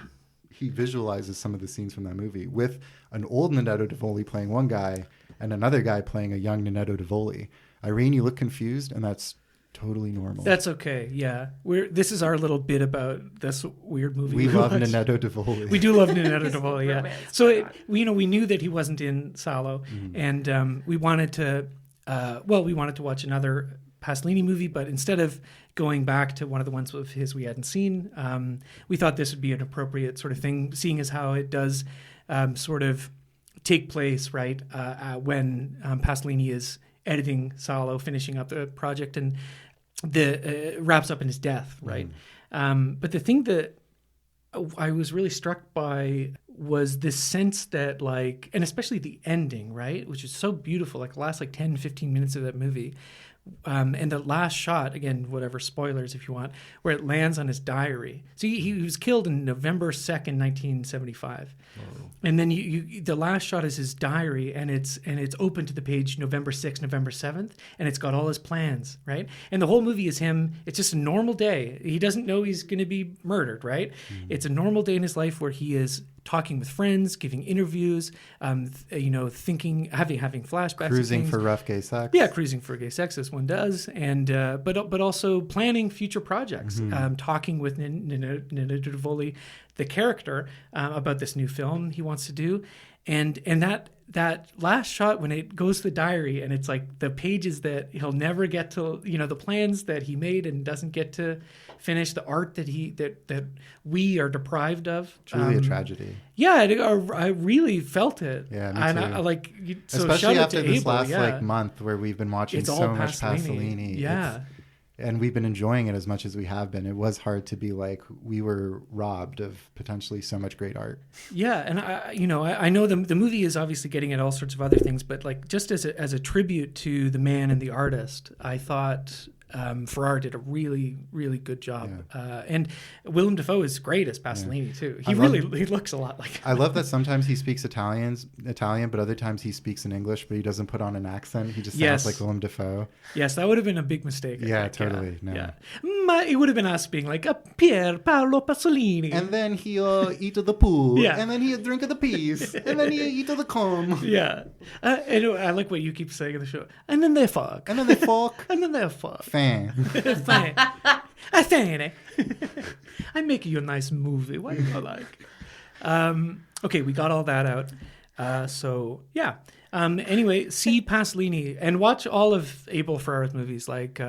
he visualizes some of the scenes from that movie with an old Nenetto Divoli playing one guy and another guy playing a young Nenetto Divoli. Irene, you look confused, and that's totally normal.
That's okay. Yeah, this is our little bit about this weird movie.
We love Nenetto Divoli.
We do love Nenetto Divoli. Yeah. So we knew that he wasn't in Salò, and we wanted to watch another Pasolini movie, but instead of going back to one of the ones of his we hadn't seen, we thought this would be an appropriate sort of thing, seeing as how it does sort of take place right when Pasolini is editing Salò, finishing up the project, and the wraps up in his death, right? But the thing that I was really struck by was this sense that, like, and especially the ending, right, which is so beautiful, like the last 10, 15 minutes of that movie, and the last shot, again, whatever spoilers if you want, where it lands on his diary. So he was killed in November 2nd, 1975. Whoa. And then the last shot is his diary, and it's open to the page November 6th, November 7th, and it's got all his plans, right? And the whole movie is him. It's just a normal day. He doesn't know he's going to be murdered, right? It's a normal day in his life where he is talking with friends, giving interviews, thinking, having flashbacks,
cruising for rough gay sex.
Yeah, cruising for gay sex, as one does, and but also planning future projects. Talking with Nenetto Divoli, the character, about this new film he wants to do, and that last shot when it goes to the diary and it's like the pages that he'll never get to, the plans that he made and doesn't get to finish, the art that we are deprived of.
Truly a tragedy.
Yeah, I really felt it.
Yeah, me too.
So
especially after this
Abel,
last month where we've been watching so much Pasolini.
Yeah.
and we've been enjoying it as much as we have been. It was hard to be like we were robbed of potentially so much great art.
Yeah, and I know the movie is obviously getting at all sorts of other things, but like just as a tribute to the man and the artist, I thought Ferrara did a really, really good job.
Yeah.
And Willem Dafoe is great as Pasolini too. He looks a lot like.
I love that sometimes he speaks Italian, but other times he speaks in English, but he doesn't put on an accent. He just sounds like Willem Dafoe.
Yes, that would have been a big mistake.
Yeah, totally. No.
Yeah. It would have been us being like, Pier Paolo Pasolini.
And then he'll eat the poo.
Yeah.
And then he'll drink the peas. And then he'll eat the comb.
Yeah. And I like what you keep saying in the show. And then they fuck.
And then they fuck.
And then they fuck.
Fan.
Fine. I'm making you a nice movie. What do you like? Okay, we got all that out. So yeah. Anyway, see Pasolini and watch all of Abel Ferrara's movies. Like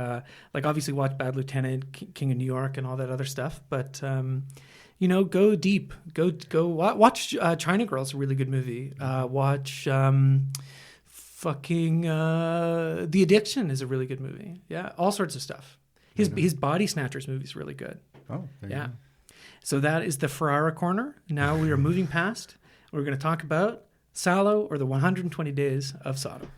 obviously watch Bad Lieutenant, King of New York, and all that other stuff. But go deep. Go watch China Girl's a really good movie. Watch The Addiction is a really good movie. Yeah, all sorts of stuff. His Body Snatchers movie is really good.
Oh, there you go.
So that is the Ferrara corner. Now we are moving past. We're going to talk about Salò or the 120 Days of Sodom.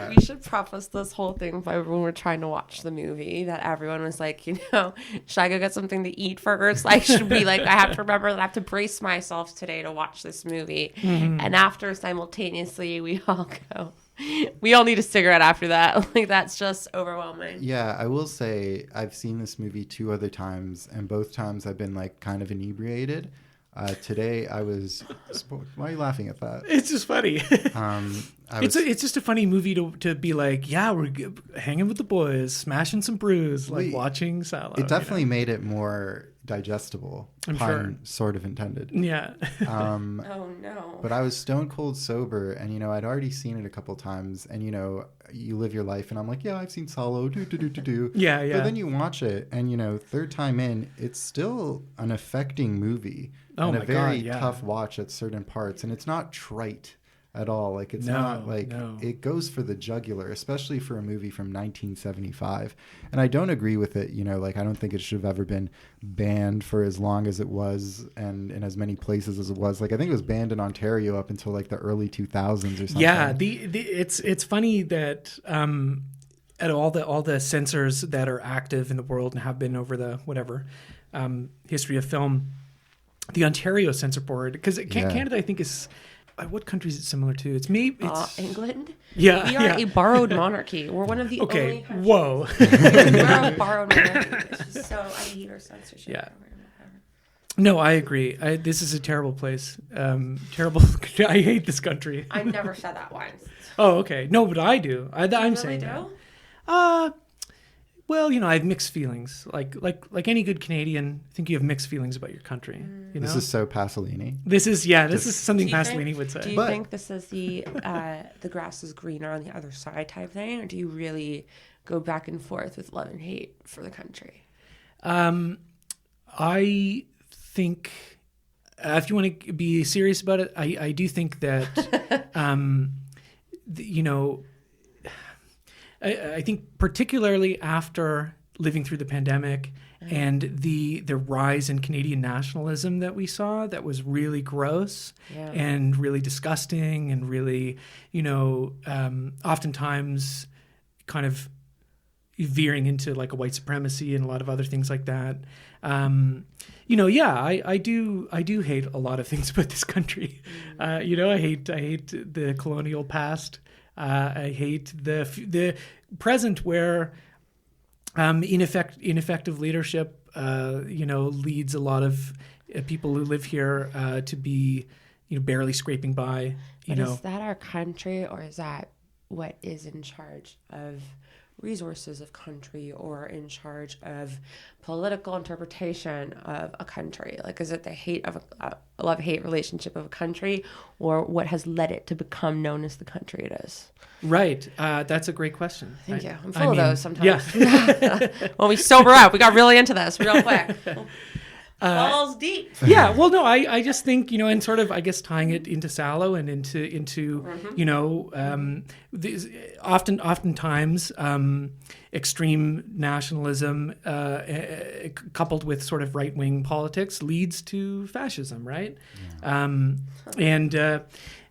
We should preface this whole thing by when we're trying to watch the movie that everyone was like, should I go get something to eat first? I should be like, I have to remember that I have to brace myself today to watch this movie. Mm-hmm. And after simultaneously, we all need a cigarette after that. Like, that's just overwhelming.
Yeah, I will say I've seen this movie 2 other times, and both times I've been like kind of inebriated. Today I was. Why are you laughing at that?
It's just funny. It's just a funny movie to be like, yeah, we're hanging with the boys, smashing some brews, like watching Salò.
It definitely made it more digestible.
I'm sure.
Sort of intended.
Yeah.
Oh no.
But I was stone cold sober, and I'd already seen it a couple times, and you live your life, and I'm like, yeah, I've seen Salò.
Yeah.
But then you watch it, and third time in, it's still an affecting movie.
Oh,
and
my
a very
God, yeah.
tough watch at certain parts, and it's not trite at all. Like, it's not like it goes for the jugular, especially for a movie from 1975. And I don't agree with it. Like, I don't think it should have ever been banned for as long as it was and in as many places as it was. Like, I think it was banned in Ontario up until like the early 2000s or something.
Yeah, it's funny that at all the censors that are active in the world and have been over the history of film, the Ontario Censor Board, because Canada, I think, is what country is it similar to? It's
England.
Yeah,
we are a borrowed monarchy. We're one of the only countries.
Whoa.
We're a borrowed monarchy. So I hate our censorship.
Yeah. No, I agree. This is a terrible place. Terrible. I hate this country.
I've never said that once.
Oh, okay. No, but I do. I'm
really
saying
do?
that. Well, I have mixed feelings. Like any good Canadian, I think you have mixed feelings about your country.
This is so Pasolini.
This is something Pasolini would say.
Do you think this is the grass is greener on the other side type thing, or do you really go back and forth with love and hate for the country?
I think if you want to be serious about it, I do think that I think particularly after living through the pandemic and the rise in Canadian nationalism that we saw, that was really gross and really disgusting and really, oftentimes kind of veering into like a white supremacy and a lot of other things like that. I do hate a lot of things about this country. I hate the colonial past. I hate the present where ineffective leadership, leads a lot of people who live here to be, barely scraping by.
Is that our country, or is that what is in charge of resources of country, or in charge of political interpretation of a country? Like, is it the hate of a love-hate relationship of a country, or what has led it to become known as the country it is?
Right. That's a great question.
Thank you. I'm full of those sometimes.
Yeah.
When we sober up, we got really into this real quick. Balls deep.
Yeah, well, no, I just think, and sort of, I guess, tying it into Salò and into these, oftentimes extreme nationalism coupled with sort of right-wing politics leads to fascism, right? Yeah.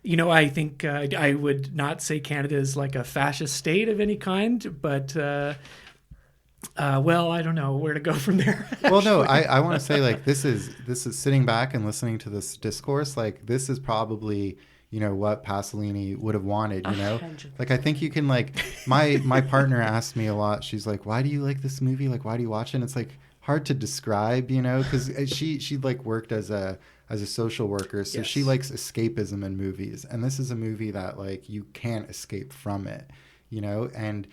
I think I would not say Canada is like a fascist state of any kind, but well, I don't know where to go from there.
Well, no, I want to say, like, this is sitting back and listening to this discourse, like, this is probably, what Pasolini would have wanted,
100%.
Like, I think you can, like, my partner asked me a lot, she's like, why do you like this movie? Like, why do you watch it? And it's like hard to describe, because she like worked as a social worker, so she likes escapism in movies, and this is a movie that, like, you can't escape from it, and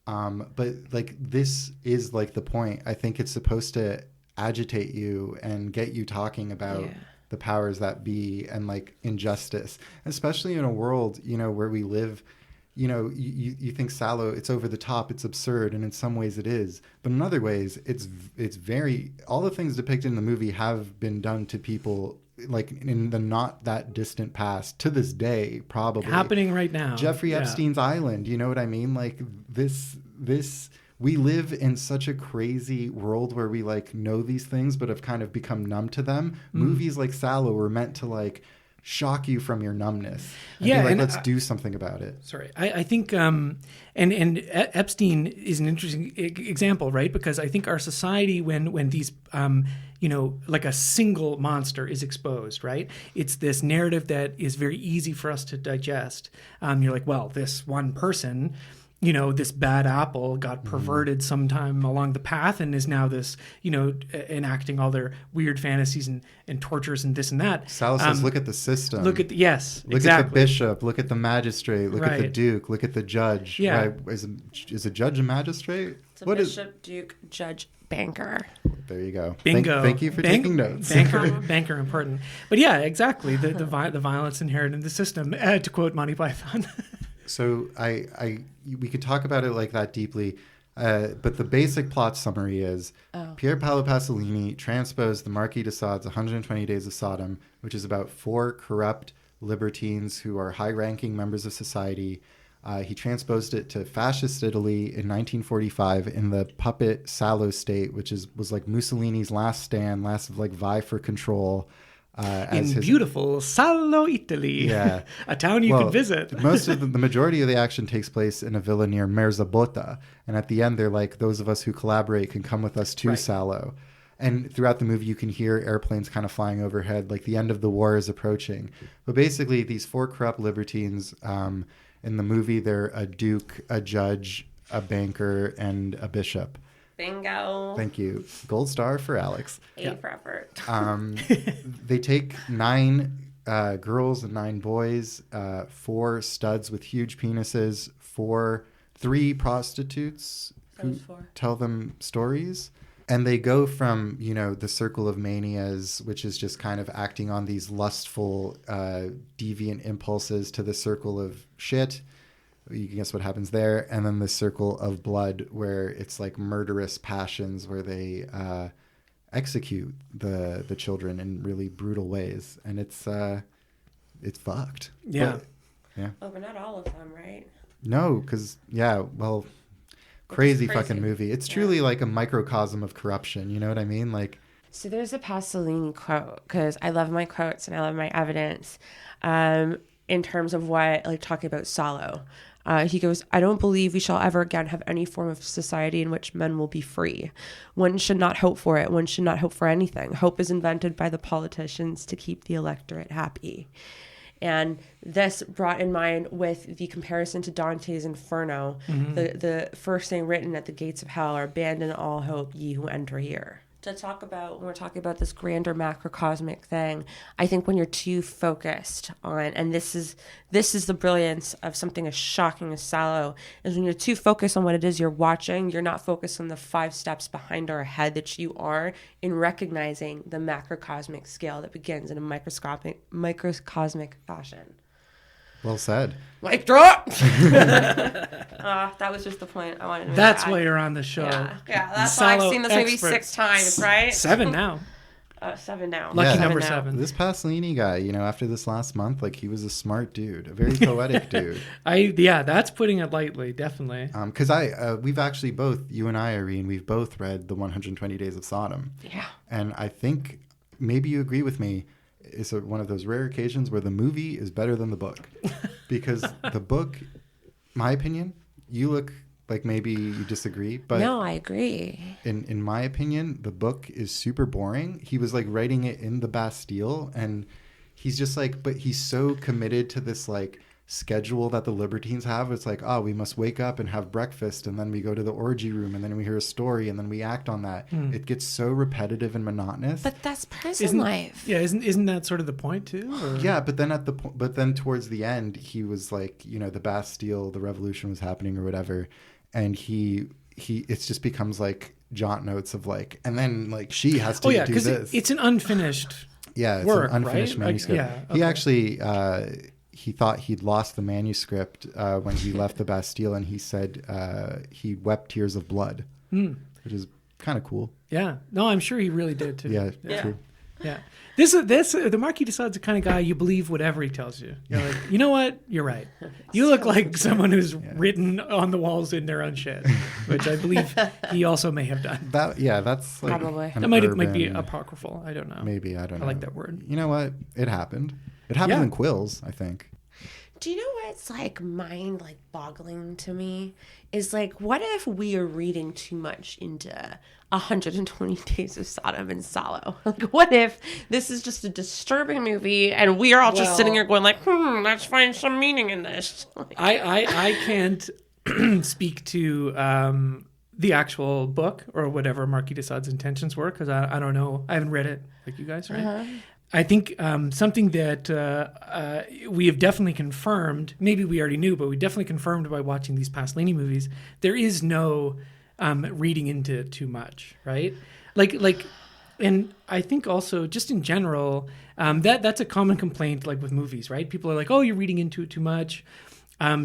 but, like, this is, like, the point. I think it's supposed to agitate you and get you talking about the powers that be and, like, injustice, especially in a world, where we live. You think Salò, it's over the top, it's absurd, and in some ways it is, but in other ways it's very, all the things depicted in the movie have been done to people, like, in the not that distant past, to this day, probably
happening right now.
Jeffrey Epstein's island, you know what I mean? Like, this we live in such a crazy world where we, like, know these things but have kind of become numb to them. Movies like Salò were meant to, like, shock you from your numbness. And be like, let's do something about it.
Sorry, I think and Epstein is an interesting example, right? Because I think our society, when these like a single monster is exposed, right? It's this narrative that is very easy for us to digest. You're like, well, this one person, this bad apple got perverted sometime along the path and is now this, enacting all their weird fantasies and tortures and this and that.
Salò says, look at the system.
Look at the bishop.
Look at the magistrate. Look at the duke. Look at the judge.
Yeah.
Right? Is a judge a magistrate?
It's a bishop, duke, judge, banker.
There you go.
Bingo.
Thank you for taking notes.
Banker important. But yeah, exactly. The violence inherent in the system, to quote Monty Python.
So we could talk about it like that deeply, but the basic plot summary is Pier Paolo Pasolini transposed the Marquis de Sade's 120 Days of Sodom, which is about 4 corrupt libertines who are high-ranking members of society. He transposed it to fascist Italy in 1945 in the puppet Salò state, which was like Mussolini's last stand, last like vie for control.
In beautiful Salò, Italy, a town you can visit.
The majority of the action takes place in a villa near Merzabota, and at the end they're like, those of us who collaborate can come with us to Salò. And throughout the movie you can hear airplanes kind of flying overhead, like the end of the war is approaching. But basically these 4 corrupt libertines, in the movie they're a duke, a judge, a banker, and a bishop.
Bingo.
Thank you. Gold star for Alex.
A for effort.
They take 9 girls and 9 boys, 4 studs with huge penises, 3 prostitutes who tell them stories. And they go from, the circle of manias, which is just kind of acting on these lustful, deviant impulses, to the circle of shit. You can guess what happens there. And then the circle of blood, where it's like murderous passions, where they execute the children in really brutal ways. And it's fucked.
Yeah.
But not all of them, right?
No, because, crazy fucking movie. It's truly like a microcosm of corruption. You know what I mean? Like,
so there's a Pasolini quote, because I love my quotes and I love my evidence, in terms of what, like, talking about Salò. He goes, I don't believe we shall ever again have any form of society in which men will be free. One should not hope for it. One should not hope for anything. Hope is invented by the politicians to keep the electorate happy. And this brought in mind with the comparison to Dante's Inferno, the first thing written at the gates of hell are, abandon all hope, ye who enter here. To talk about, when we're talking about this grander macrocosmic thing, I think when you're too focused on, and this is the brilliance of something as shocking as Salò, is when you're too focused on what it is you're watching, you're not focused on the 5 steps behind or ahead that you are in recognizing the macrocosmic scale that begins in a microcosmic fashion.
Well said.
Mic drop. That was just the point I wanted to make.
That's why you're on the show.
Yeah, that's why I've seen this movie 6 times, right?
7 now.
7 now.
Lucky
Yeah.
number
now.
7.
This Pasolini guy, after this last month, like he was a smart dude, a very poetic dude.
That's putting it lightly, definitely.
Because we've actually both, you and I, Irene, we've both read the 120 Days of Sodom.
Yeah.
And I think maybe you agree with me. It's one of those rare occasions where the movie is better than the book, because the book, my opinion, you look like maybe you disagree, but
No, I agree.
in my opinion, the book is super boring. He was like writing it in the Bastille, and he's just like, but he's so committed to this like schedule that the libertines have. It's like, we must wake up and have breakfast, and then we go to the orgy room, and then we hear a story, and then we act on that. It gets so repetitive and monotonous.
But that's prison life.
Yeah, isn't that sort of the point too? Or?
Yeah, but then towards the end, he was like, the Bastille, the revolution was happening or whatever, and it just becomes like jot notes of like, and then like she has to do this.
It's an unfinished.
It's
work,
an unfinished
right?
manuscript.
Okay.
He actually he thought he'd lost the manuscript when he left the Bastille, and he said he wept tears of blood, which is kind of cool.
Yeah, no, I'm sure he really did too.
Yeah. True.
Yeah. The Marquis de Sade's the kind of guy you believe whatever he tells you. You're like, you know what? You're right. You look like someone who's written on the walls in their own shit, which I believe he also may have done.
That's like
Probably.
That might be apocryphal. I don't know.
Maybe, I don't know.
I like that word.
You know what? It happened. It happened in Quills, I think.
Do you know what's like mind like boggling to me is like, what if we are reading too much into 120 Days of Sodom and Salò? Like, what if this is just a disturbing movie and we are all just sitting here going like, let's find some meaning in this. Like,
I can't speak to the actual book or whatever Marquis de Sade's intentions were, because I don't know. I haven't read it like you guys, right? I think something that we have definitely confirmed, maybe we already knew, but we definitely confirmed by watching these Pasolini movies, there is no reading into it too much, right? Like, and I think also just in general, that's a common complaint, like with movies, right? People are like, oh, you're reading into it too much.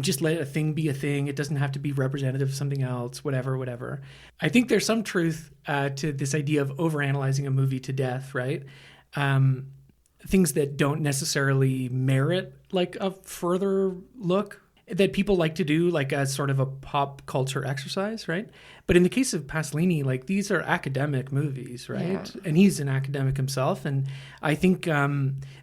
Just let a thing be a thing. It doesn't have to be representative of something else, whatever. I think there's some truth to this idea of overanalyzing a movie to death, right? Things that don't necessarily merit like a further look that people like to do like as sort of a pop culture exercise, right? But in the case of Pasolini, like these are academic movies, right? Yeah. And he's an academic himself. And I think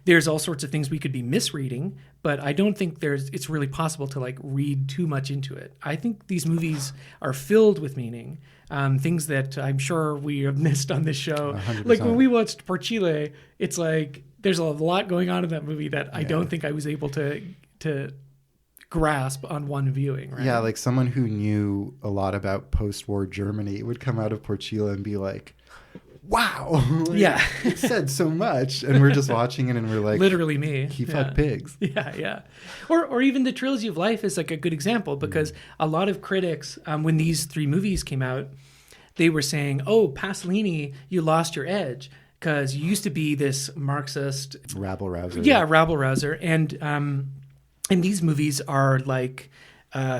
there's all sorts of things we could be misreading, but I don't think it's really possible to like read too much into it. I think these movies are filled with meaning. Things that I'm sure we have missed on this show.
100%.
Like when we watched Por Chile, it's like there's a lot going on in that movie that I don't think I was able to grasp on one viewing, right?
Yeah, like someone who knew a lot about post-war Germany would come out of Por Chile and be like, wow, like, it said so much. And we're just watching it and we're like,
literally me.
He fucked pigs.
Yeah. Or even the Trilogy of Life is like a good example, because a lot of critics, when these 3 movies came out, they were saying, oh, Pasolini, you lost your edge because you used to be this Marxist
rabble-rouser.
Yeah, rabble-rouser. And these movies are like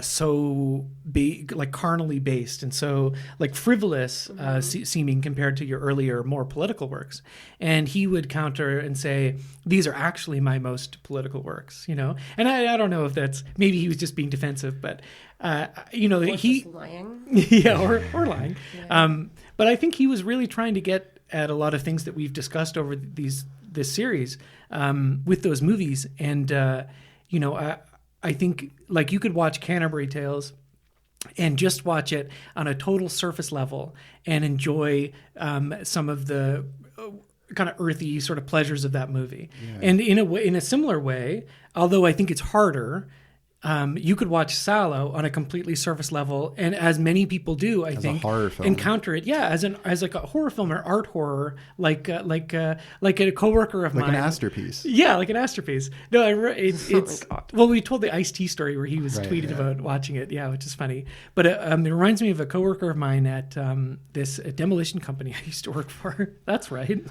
so like carnally based and so like frivolous seeming compared to your earlier more political works. And he would counter and say, these are actually my most political works, and I don't know if that's, maybe he was just being defensive, but or
just lying.
Yeah, or lying. Yeah. But I think he was really trying to get at a lot of things that we've discussed over this series with those movies. And I think like you could watch Canterbury Tales and just watch it on a total surface level and enjoy some of the kind of earthy sort of pleasures of that movie. Yeah. And in a similar way, although I think it's harder, you could watch Salò on a completely surface level, and as many people do, I think,
a horror film.
Encounter it, as like a horror film or art horror, like a coworker of mine,
like an Asterpiece.
Yeah, like an Asterpiece. No, it's well, we told the Ice-T story where he was tweeted about watching it, which is funny. But it reminds me of a coworker of mine at this demolition company I used to work for. That's right.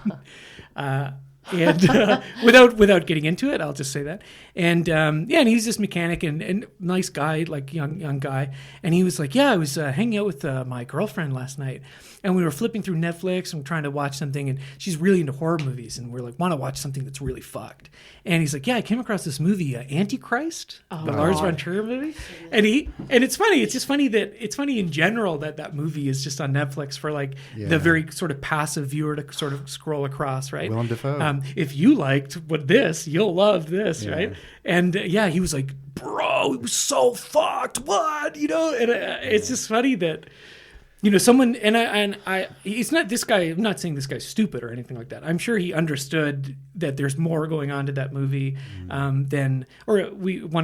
And without getting into it, I'll just say that. And and he's this mechanic and nice guy, like young guy. And he was like, I was hanging out with my girlfriend last night, and we were flipping through Netflix and trying to watch something, and she's really into horror movies, and we're like, want to watch something that's really fucked. And he's like, I came across this movie, Antichrist, the Lars von Trier movie. And it's funny. It's just funny it's funny in general that movie is just on Netflix for like the very sort of passive viewer to sort of scroll across, right?
Willem Dafoe.
If you liked you'll love this, right? And he was like, bro, it was so fucked. What? And it's just funny that, someone, and I, he's not this guy, I'm not saying this guy's stupid or anything like that. I'm sure he understood that there's more going on to that movie one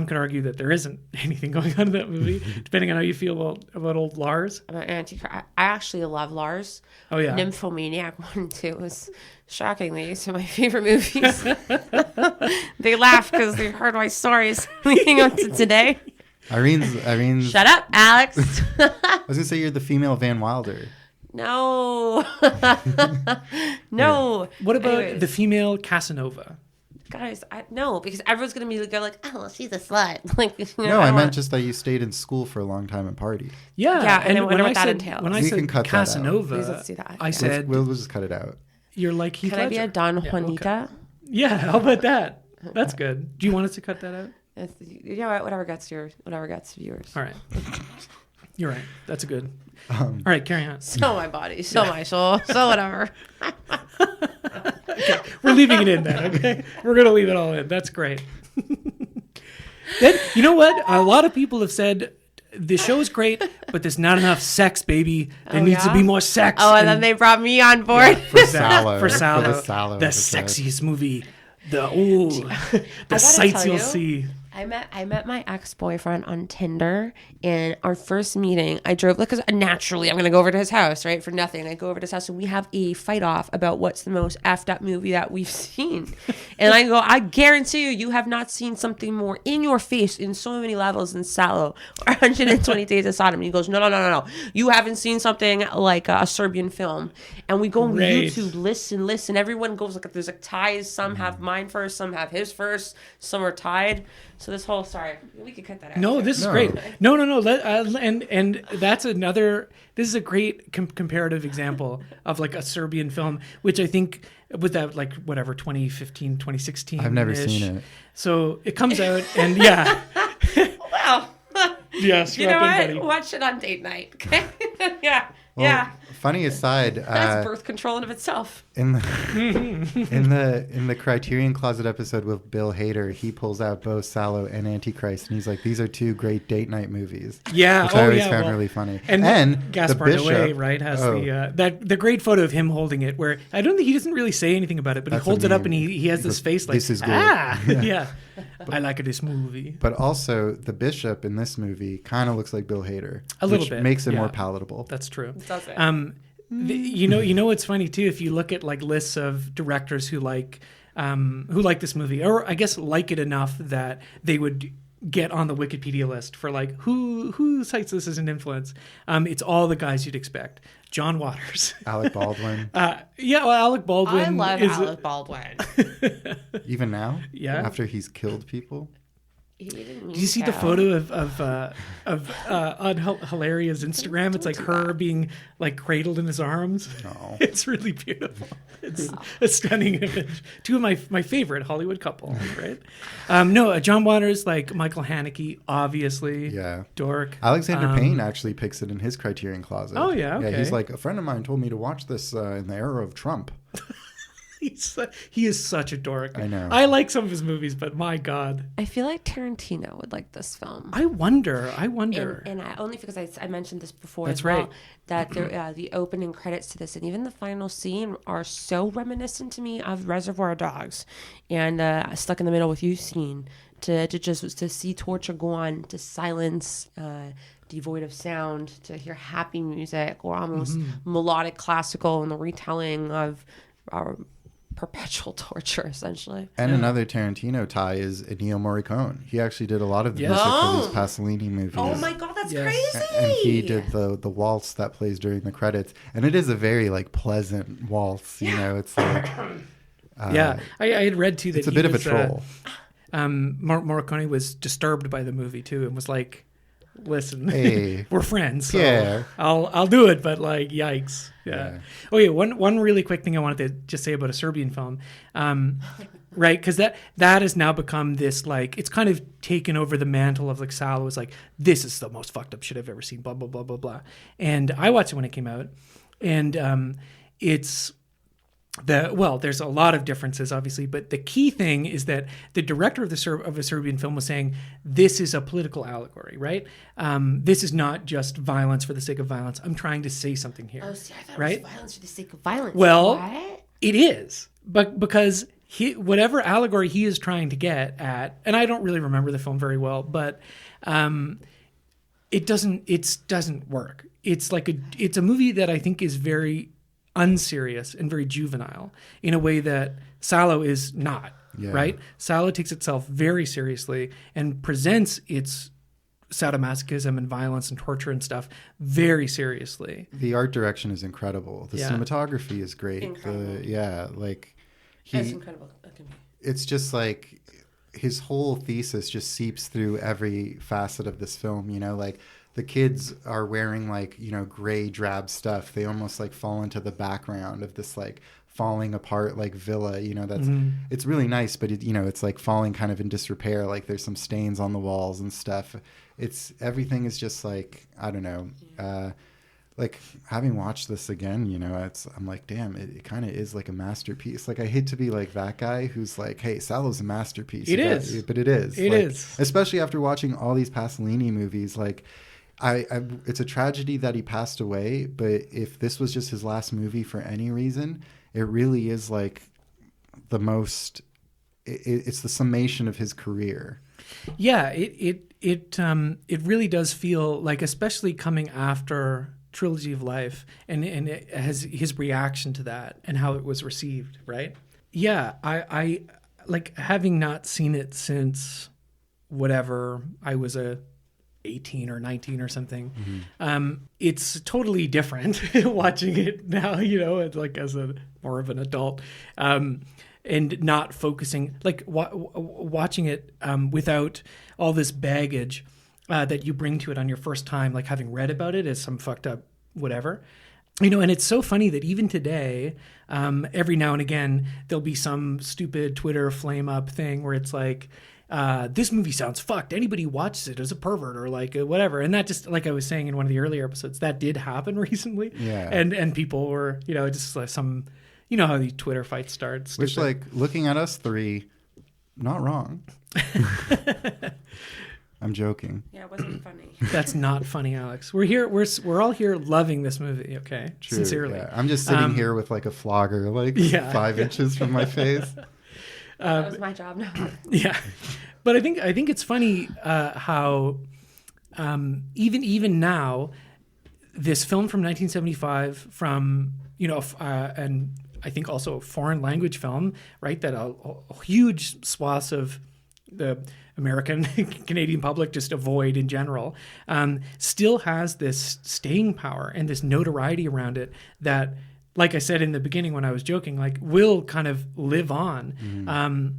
could argue that there isn't anything going on in that movie, depending on how you feel about old Lars.
I actually love Lars.
Oh, yeah.
Nymphomaniac 1 and 2 was shockingly some of my favorite movies. They laugh because they've heard my stories leading up to today.
Irene's.
Shut up, Alex.
I was gonna say you're the female Van Wilder.
No. No.
What about the female Casanova?
Guys, no, because everyone's gonna be like, oh, she's a slut.
I meant just that you stayed in school for a long time and partied.
Yeah, and I wonder what that entails.
When I said Casanova,
please let's see that.
I said
we'll just cut it out.
You're like Heath
Can I
Ledger.
be a Don Juanita?
Okay. Yeah, how about that? That's good. Do you want us to cut that out?
Whatever gets viewers.
All right. You're right. That's good. All right, carry on.
So my body, so my soul, so whatever.
Okay, we're leaving it in then, okay? We're going to leave it all in. That's great. Then, you know what? A lot of people have said, the show is great, but there's not enough sex, baby. There needs to be more sex.
Oh, and then they brought me on board.
For Salò.
For Salò.
Salò
the
episode.
sexiest movie. The sights you'll see.
I met my ex-boyfriend on Tinder, and our first meeting, I drove, because naturally I'm going to go over to his house, right, for nothing. I go over to his house, and we have a fight-off about what's the most effed up movie that we've seen. And I go, I guarantee you have not seen something more in your face in so many levels than Salò or 120 Days of Sodom. And he goes, no. You haven't seen something like a Serbian film. And we go on YouTube, listen. Everyone goes, there's ties. Some have mine first, some have his first, some are tied. So this whole, sorry, we could cut that out.
No, this is great. No. And that's another, this is a great comparative example of like a Serbian film, which I think was that 2015, 2016.
I've never seen it.
So it comes out and yeah.
Wow.
Yes.
You know what? Buddy. Watch it on date night. Okay. Yeah.
Well,
yeah.
Funny aside,
that's birth control in of itself.
In the Criterion Closet episode with Bill Hader, he pulls out both Salò and Antichrist, and he's like, "These are two great date night movies."
Yeah,
which I always found really funny.
And Gaspar
the bishop,
Noé, right, has the great photo of him holding it, where I don't think he doesn't really say anything about it, but he holds it up and he has this face like,
"This is good."
Yeah. I like this movie.
But also, the bishop in this movie kind of looks like Bill Hader,
a little bit,
makes it more palatable.
That's true.
Does it?
You know what's funny too? If you look at like lists of directors who like this movie, or I guess like it enough that they would get on the Wikipedia list for like who cites this as an influence. It's all the guys you'd expect. John Waters,
Alec Baldwin.
Alec Baldwin.
I love Alec Baldwin.
Even now,
yeah,
after he's killed people.
Did you see the photo on Hilaria's Instagram? It's like her being like cradled in his arms.
No.
It's really beautiful. It's a stunning image. Two of my favorite Hollywood couple, right? John Waters, like Michael Haneke, obviously.
Yeah.
Dork.
Alexander Payne actually picks it in his Criterion Closet.
Oh, yeah, okay.
Yeah, he's like, a friend of mine told me to watch this in the era of Trump.
He is such a dork.
I know.
I like some of his movies, but my God.
I feel like Tarantino would like this film.
I wonder.
And only because I mentioned this before.
That's
as well,
right.
That the opening credits to this and even the final scene are so reminiscent to me of Reservoir Dogs and Stuck in the Middle with You scene. To see torture go on, to silence, devoid of sound, to hear happy music or almost melodic classical in the retelling of our perpetual torture, essentially.
And another Tarantino tie is Ennio Morricone. He actually did a lot of the music for these Pasolini movies.
Oh my God, that's crazy!
And he did the waltz that plays during the credits, and it is a very like pleasant waltz. You know, it's like
I had read too that
it's a bit of a troll.
Morricone was disturbed by the movie too, and was like, "Listen,
hey,
we're friends. So
yeah,
I'll do it, but like, yikes." Yeah. Oh yeah. One really quick thing I wanted to just say about a Serbian film, right? Because that has now become this, like, it's kind of taken over the mantle of, like, Salò was like, this is the most fucked up shit I've ever seen. Blah blah blah blah blah. And I watched it when it came out, and it's. There's a lot of differences, obviously, but the key thing is that the director of a Serbian film was saying this is a political allegory, right? This is not just violence for the sake of violence. I'm trying to say something here.
Oh, see, I thought
right?
it was violence for the sake of violence.
Well,
what?
It is, but because whatever allegory he is trying to get at, and I don't really remember the film very well, but it doesn't work. It's a movie that I think is very unserious and very juvenile in a way that Salò is not, right? Salò takes itself very seriously and presents its sadomasochism and violence and torture and stuff very seriously.
The art direction is incredible. The cinematography is great.
That's incredible.
It's just like his whole thesis just seeps through every facet of this film, you know, like the kids are wearing, like, you know, gray drab stuff. They almost like fall into the background of this like falling apart like villa, you know, that's it's really nice, but it, you know, it's like falling kind of in disrepair. Like there's some stains on the walls and stuff. It's everything is just like, I don't know, like having watched this again, you know, I'm like, damn, it kind of is like a masterpiece. Like I hate to be like that guy who's like, hey, Salò's a masterpiece.
It is.
But it is.
It is.
Especially after watching all these Pasolini movies, like it's a tragedy that he passed away, but if this was just his last movie for any reason, it really is like the most, it's the summation of his career.
Yeah, it really does feel like, especially coming after Trilogy of Life and it has his reaction to that and how it was received, right? Yeah, I like, having not seen it since whatever, I was 18 or 19 or something. It's totally different watching it now, you know, like as more of an adult, and not focusing, like watching it without all this baggage that you bring to it on your first time, like having read about it as some fucked up whatever. You know, and it's so funny that even today, every now and again, there'll be some stupid Twitter flame up thing where it's like, this movie sounds fucked. Anybody who watches it is a pervert or like whatever. And that just, like I was saying in one of the earlier episodes, that did happen recently.
Yeah.
And people were, you know, just like some, you know how the Twitter fight starts.
Which, like, looking at us three, not wrong. I'm joking.
Yeah, it wasn't funny.
That's not funny, Alex. We're here. We're all here loving this movie. Okay,
True,
sincerely.
Yeah. I'm just sitting here with like a flogger, like 5 inches from my face.
That was my job now.
Yeah, but I think it's funny how even now, this film from 1975 from, you know, and I think also a foreign language film, right? That a huge swaths of the American Canadian public just avoid in general, still has this staying power and this notoriety around it that, like I said in the beginning when I was joking, like will kind of live on.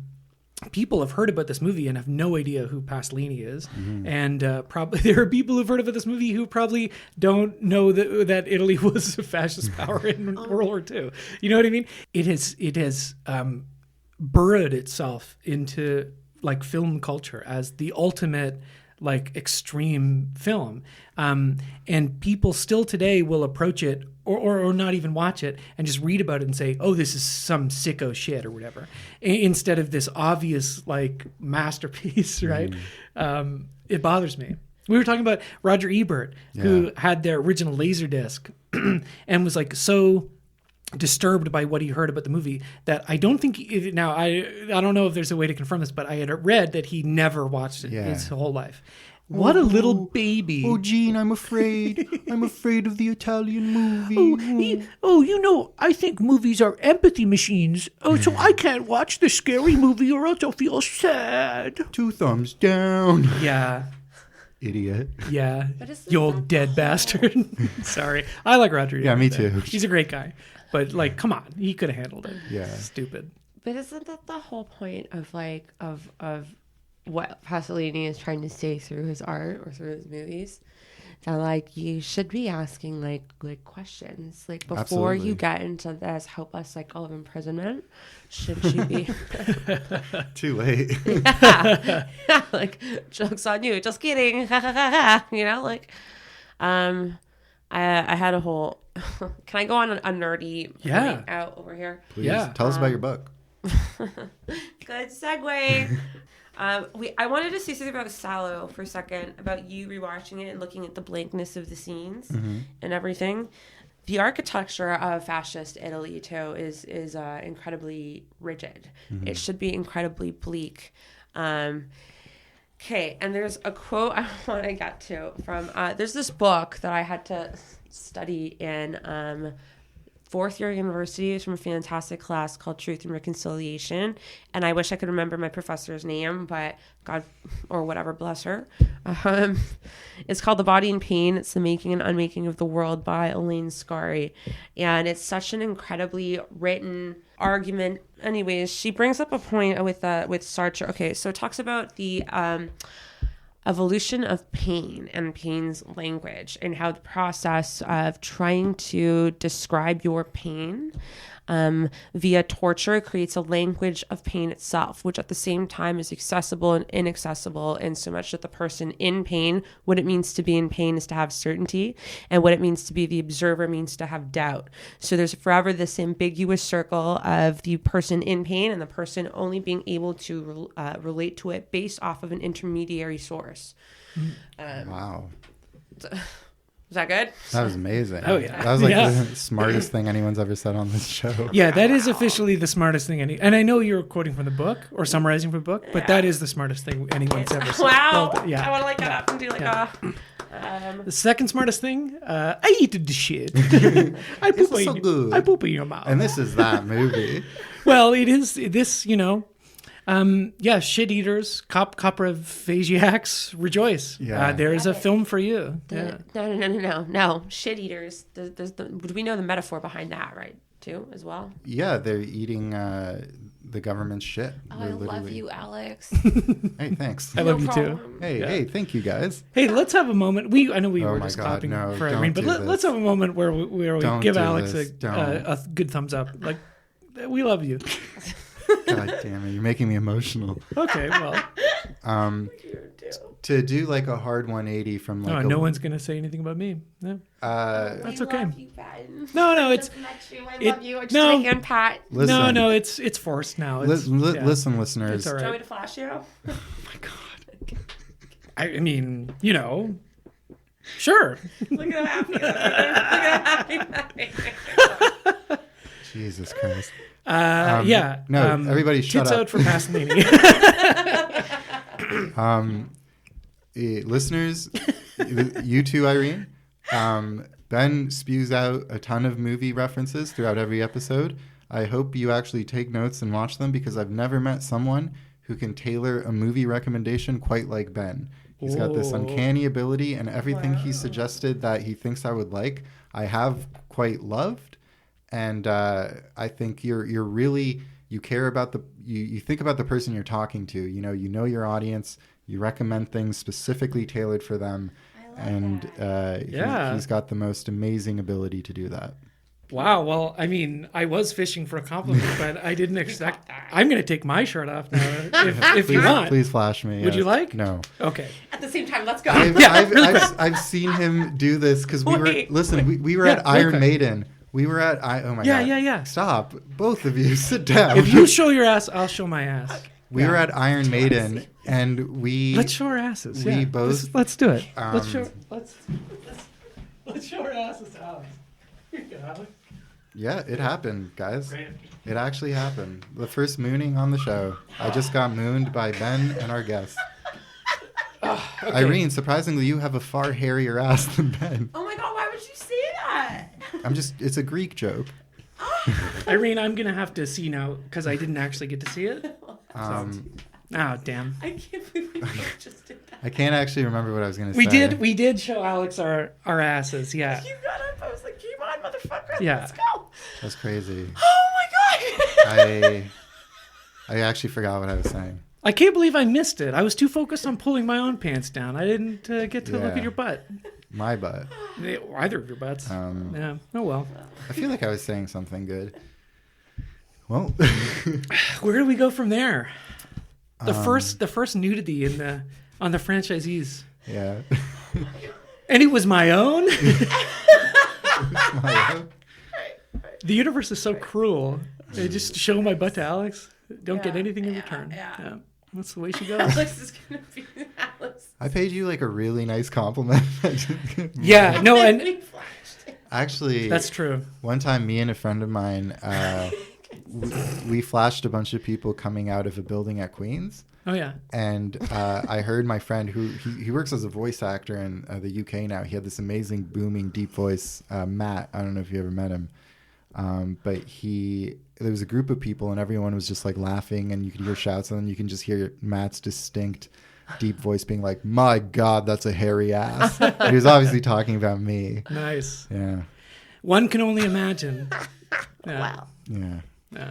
People have heard about this movie and have no idea who Pasolini is. And probably there are people who've heard about this movie who probably don't know that Italy was a fascist power in World War II. You know what I mean? It has burrowed itself into like film culture as the ultimate like extreme film. And people still today will approach it or not even watch it and just read about it and say, oh, this is some sicko shit or whatever, instead of this obvious like masterpiece, right? It bothers me. We were talking about Roger Ebert, who had their original Laserdisc and was like so disturbed by what he heard about the movie that I don't think I don't know if there's a way to confirm this, but I had read that he never watched it his whole life. What a little baby.
Oh, Gene, I'm afraid. I'm afraid of the Italian movie.
You know, I think movies are empathy machines. Oh, so I can't watch the scary movie or else I'll feel sad.
2 thumbs down.
Yeah.
Idiot.
Yeah. You old dead bastard. Sorry. I like Roger Ebert.
Yeah, me too.
He's a great guy. But, like, come on. He could have handled it.
Yeah.
Stupid.
But isn't that the whole point of like of what Pasolini is trying to say through his art or through his movies? That like you should be asking like questions like before
Absolutely.
you get into this hopeless cycle of imprisonment. Should you be
Too late.
yeah. Like jokes on you, just kidding. You know, like I had a whole can I go on a nerdy point out over here?
Please tell us about your book.
Good segue. I wanted to say something about Salò for a second, about you rewatching it and looking at the blankness of the scenes and everything. The architecture of fascist Italy too is incredibly rigid. It should be incredibly bleak. Okay, and there's a quote I want to get to from there's this book that I had to study in fourth year university. It's from a fantastic class called Truth and Reconciliation, and I wish I could remember my professor's name, but God or whatever, bless her. It's called The Body and Pain. It's the Making and Unmaking of the World by Elaine Scarry, and it's such an incredibly written argument. Anyways, she brings up a point with Sartre. Okay, so it talks about the evolution of pain and pain's language, and how the process of trying to describe your pain via torture creates a language of pain itself, which at the same time is accessible and inaccessible, in so much that the person in pain, what it means to be in pain is to have certainty, and what it means to be the observer means to have doubt. So there's forever this ambiguous circle of the person in pain and the person only being able to relate to it based off of an intermediary source.
Wow.
Is that good?
That was amazing.
Oh, yeah.
That was like the smartest thing anyone's ever said on this show.
Yeah, that is officially the smartest thing and I know you're quoting from the book or summarizing from the book, but that is the smartest thing anyone's ever said.
Wow.
Well, yeah.
I want to like get up and do like
the second smartest thing, I eat the shit. I poop in your mouth.
And this is that movie.
Well, it is this, shit eaters, coprophasiacs, rejoice.
Yeah.
There is a film for you.
No. Shit eaters. Do we know the metaphor behind that, right? Too, as well.
Yeah, they're eating the government's shit.
Oh, I love you, Alex.
Hey, thanks.
I love you too.
Hey, thank you guys.
Hey, let's have a moment. I know we were just clapping for Irene, but let's have a moment where we give Alex a good thumbs up. Like, we love you.
God damn it, you're making me emotional.
Okay, well.
To do like a hard 180 from like
no one's gonna say anything about me. No. That's okay.
Love you, Ben.
No, it's.
I love you. Just no, hand pat.
Listen,
no, it's forced now.
Listen, listeners.
It's all right.
Do you want me to flash you?
Oh my God.
I mean, sure.
Look at how happy.
Jesus Christ.
No,
everybody shut
up. Tits out for Pasolini.
Listeners, you too, Irene. Ben spews out a ton of movie references throughout every episode. I hope you actually take notes and watch them, because I've never met someone who can tailor a movie recommendation quite like Ben. He's got this uncanny ability, and everything he suggested that he thinks I would like, I have quite loved. And I think you care about you think about the person you're talking to. You know your audience. You recommend things specifically tailored for them. And he's got the most amazing ability to do that.
Wow. Well, I mean, I was fishing for a compliment, but I didn't expect. I'm going to take my shirt off now if you want.
Please flash me.
Would you like?
No.
Okay.
At the same time, let's go.
I've seen him do this because we were at Iron Maiden. We were at oh my God.
Yeah.
Stop. Both of you sit down.
If you show your ass, I'll show my ass. Okay.
We were at Iron Maiden and let's
show our asses.
We both
let's do it. Let's show our asses, Alex. Here you go, Alex.
Yeah, it happened, guys.
Great.
It actually happened. The first mooning on the show. I just got mooned by Ben and our guest. Okay. Irene, surprisingly, you have a far hairier ass than Ben.
Oh my God, why would you say that?
It's a Greek joke.
Irene, I'm going to have to see now because I didn't actually get to see it. Damn.
I can't believe you just did that.
I can't actually remember what I was going to say.
We did show Alex our asses, yeah.
You got up, I was like, come on, motherfucker,
yeah.
let's go.
That's crazy.
Oh my God.
I actually forgot what I was saying.
I can't believe I missed it. I was too focused on pulling my own pants down. I didn't get to look at your butt.
My butt.
Either of your butts. Yeah. Oh, well.
I feel like I was saying something good. Well.
Where do we go from there? The first nudity on the franchisees.
Yeah.
And it was my own? The universe is so cruel. They just show my butt to Alex. Don't get anything in return. Yeah. That's the way she goes.
Alex is gonna be Alex.
I paid you like a really nice compliment.
Yeah, no, and
actually,
that's true.
One time, me and a friend of mine, we flashed a bunch of people coming out of a building at Queens.
Oh yeah.
And I heard my friend who he works as a voice actor in the UK now. He had this amazing booming deep voice, Matt. I don't know if you ever met him, but there was a group of people and everyone was just like laughing and you could hear shouts and then you can just hear Matt's distinct deep voice being like, "My God, that's a hairy ass." And he was obviously talking about me.
Nice.
Yeah.
One can only imagine. Yeah.
Wow.
Yeah.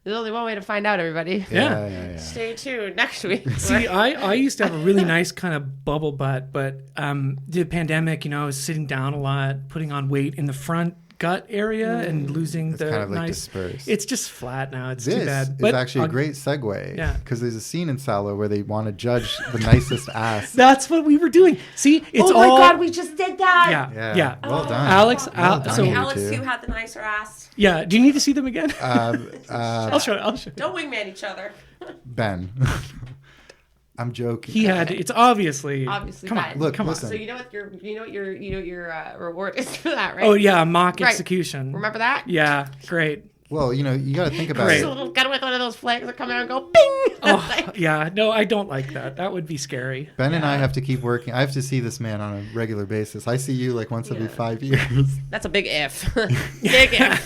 There's only one way to find out, everybody.
Yeah.
Stay tuned next week.
See, I used to have a really nice kind of bubble butt, but the pandemic, I was sitting down a lot, putting on weight in the front gut area and losing
it's
the
kind of like
nice.
dispersed.
It's just flat now. It's too bad.
This is actually a great segue.
Yeah.
Because there's a scene in Salò where they want to judge the nicest ass.
That's what we were doing. See, it's
oh my God, we just did that.
Yeah.
Well done.
Alex,
Well done,
so
you
Alex,
two.
who had the nicer ass?
Yeah. Do you need to see them again?
I'll
show.
Don't wingman each other.
Ben. I'm joking.
He had. It's obviously.
Obviously,
Come on.
bad.
Look,
come
listen.
So you know what your reward is for that, right?
Oh yeah, mock
Right.
execution.
Remember that?
Yeah. Great.
Well, you got to think about
Great.
it.
Just a little gun with one of those flags that come out and go bing.
Oh yeah. No, I don't like that. That would be scary.
Ben and I have to keep working. I have to see this man on a regular basis. I see you like once every 5 years.
That's a big if. Big if.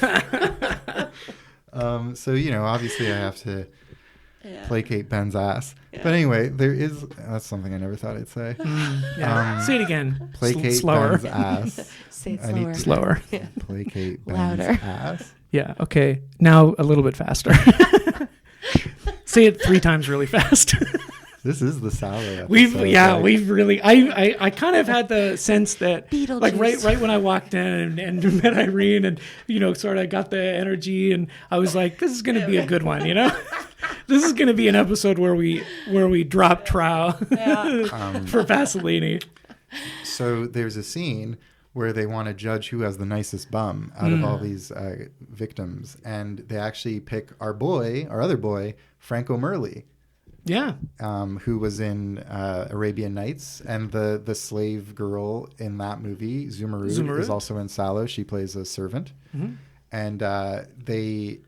So, obviously I have to placate Ben's ass. But anyway, that's something I never thought I'd say.
Say it again.
Placate
Slower.
Ben's ass.
Say it
I need
slower.
Slower.
Yeah.
Placate Ben's
Louder.
ass.
Yeah. Okay. Now a little bit faster. Say it 3 times really fast.
This is the Salò episode.
We've really. I kind of had the sense that like
Beetlejuice.
right when I walked in and met Irene and sort of got the energy and I was like, this is going to be a good one, This is going to be an episode where we drop trowel for Pasolini.
So there's a scene where they want to judge who has the nicest bum out of all these victims, and they actually pick our other boy, Franco Merli.
Yeah.
Who was in Arabian Nights, and the slave girl in that movie, Zumurrud, is also in Salò. She plays a servant. Mm-hmm. And they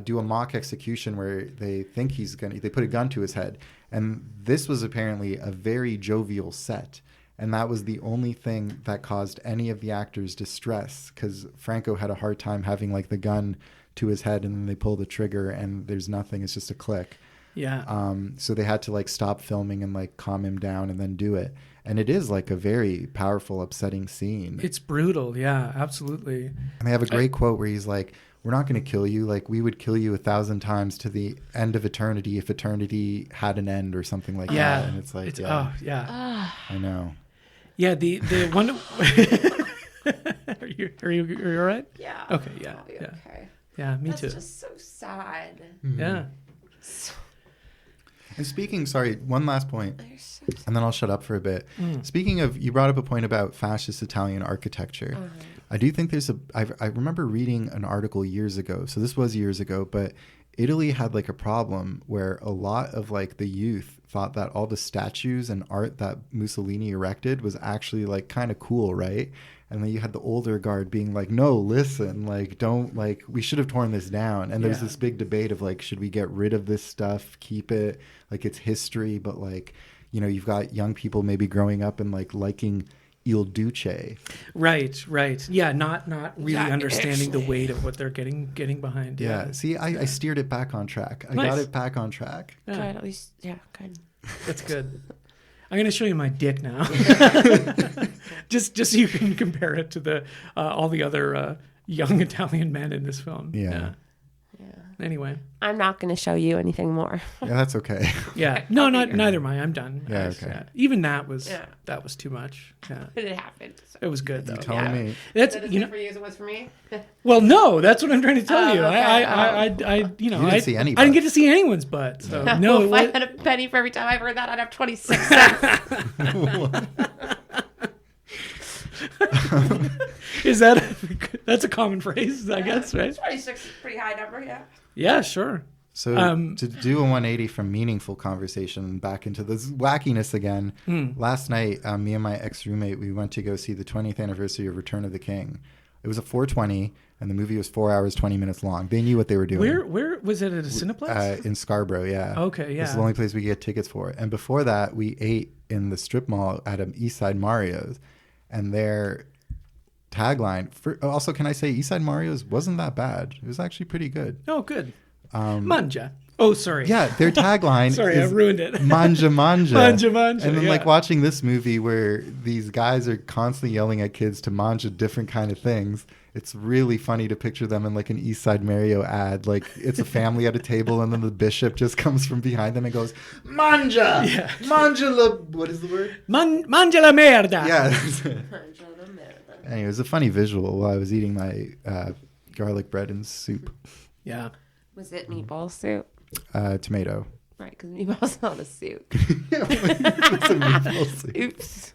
do a mock execution where they think they put a gun to his head. And this was apparently a very jovial set. And that was the only thing that caused any of the actors distress, because Franco had a hard time having like the gun to his head, and then they pull the trigger and there's nothing. It's just a click.
Yeah.
So they had to like stop filming and like calm him down and then do it. And it is like a very powerful, upsetting scene.
It's brutal. Yeah, absolutely.
And they have a great quote where he's like, "We're not going to kill you. Like we would kill you 1,000 times to the end of eternity if eternity had an end," or something like that. And it's like,
oh yeah.
I know.
Yeah. The one. Are you all right?
Yeah.
Okay. Yeah.
I'll be
Yeah.
okay.
Yeah. Me
That's
too.
just so sad.
Yeah.
And speaking, sorry, one last point,
They're so sad.
and then I'll shut up for a bit. Speaking of, you brought up a point about fascist Italian architecture. I do think I remember reading an article years ago. So this was years ago, but Italy had like a problem where a lot of like the youth thought that all the statues and art that Mussolini erected was actually like kind of cool, right? And then you had the older guard being like, "No, listen, like, don't, like, we should have torn this down." And there was this big debate of like, should we get rid of this stuff, keep it, like it's history, but like, you've got young people maybe growing up and like liking Il Duce.
Right. Yeah, not really understanding the weight of what they're getting behind.
Yeah. See, I steered it back on track. I got it back on track.
Yeah.
Good, at least, good.
That's good. I'm going to show you my dick now, just so you can compare it to the all the other young Italian men in this film.
Yeah.
Anyway.
I'm not going to show you anything more.
Yeah, that's okay.
Yeah. No, neither am I. I'm done.
Yeah, okay.
Even that was too much. Yeah.
But it happened. So.
It was good though.
You told me.
That's
Is it for you as it was for me?
Well, no, that's what I'm trying to tell you.
Okay.
I
You didn't see any
I didn't
butt.
get to see anyone's butt. So no,
if I had a penny for every time I heard that, I'd have 26 cents.
Is that's a common phrase, I guess, right?
26 is a pretty high number, yeah.
Yeah, sure.
So to do a 180 from meaningful conversation back into this wackiness again, last night, me and my ex-roommate, we went to go see the 20th anniversary of Return of the King. It was a 4:20, and the movie was 4 hours, 20 minutes long. They knew what they were doing.
Where was it, at a Cineplex?
In Scarborough, yeah.
Okay, yeah.
It's the only place we could get tickets for. And before that, we ate in the strip mall at an Eastside Mario's, and their tagline, also, can I say Eastside Mario's wasn't that bad. It was actually pretty good.
Oh, good. Manja. Oh, sorry.
Yeah, their tagline
sorry,
is
I ruined it.
Manja Manja.
Manja Manja.
And then
yeah.
watching this movie where these guys are constantly yelling at kids to manja different kind of things. It's really funny to picture them in like an East Side Mario ad. Like it's a family at a table and then the bishop just comes from behind them and goes, Manja!
Yeah.
Manja la... What is the word?
Manja la merda!
Yeah. Anyway, it was a funny visual while I was eating my garlic bread and soup.
Yeah.
Was it meatball soup?
Tomato.
Right, because meatball's not a soup.
It's a meatball soup.
Oops.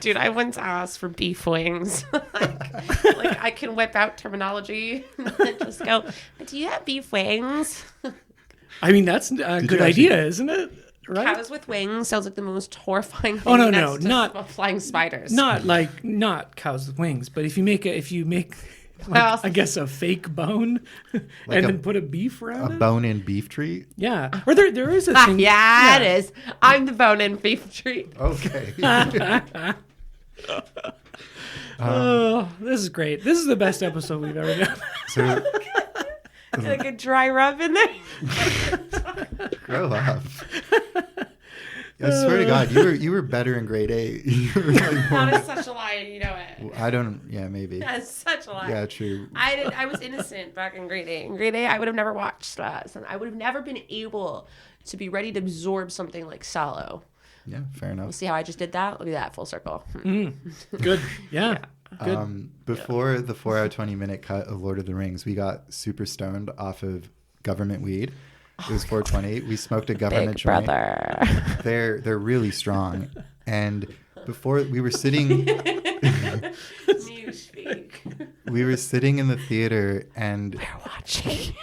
Dude, I once asked for beef wings. like I can whip out terminology and just go, but do you have beef wings?
I mean, that's a good idea, isn't it? Right?
Cows with wings sounds like the most horrifying thing.
Oh, no,
next to
not
flying spiders.
Not cows with wings, but if you make like, I guess a fake bone
Like
and then put a beef around
A
it.
bone-in beef treat?
Yeah. Or there is a thing.
Yeah, it is. I'm the bone-in beef treat.
Okay.
Oh, this is great. This is the best episode we've ever done.
So,
Like a dry rub in there.
grow up. I swear to God, you were better in grade 8. You were like more...
That is such a lie, and you know it.
I don't. Yeah, maybe.
That's such a lie.
Yeah, true.
I was innocent back in grade 8. In grade 8, I would have never watched that. I would have never been able to be ready to absorb something like Salò.
Yeah, fair enough.
See how I just did that? Look at that, full circle.
Good. Yeah. Good.
Before the 4 hour 20-minute cut of Lord of the Rings, we got super stoned off of government weed. It was 420. We smoked a government
Big
joint.
brother.
They're really strong. And before we were sitting we were sitting in the theater and
We're watching.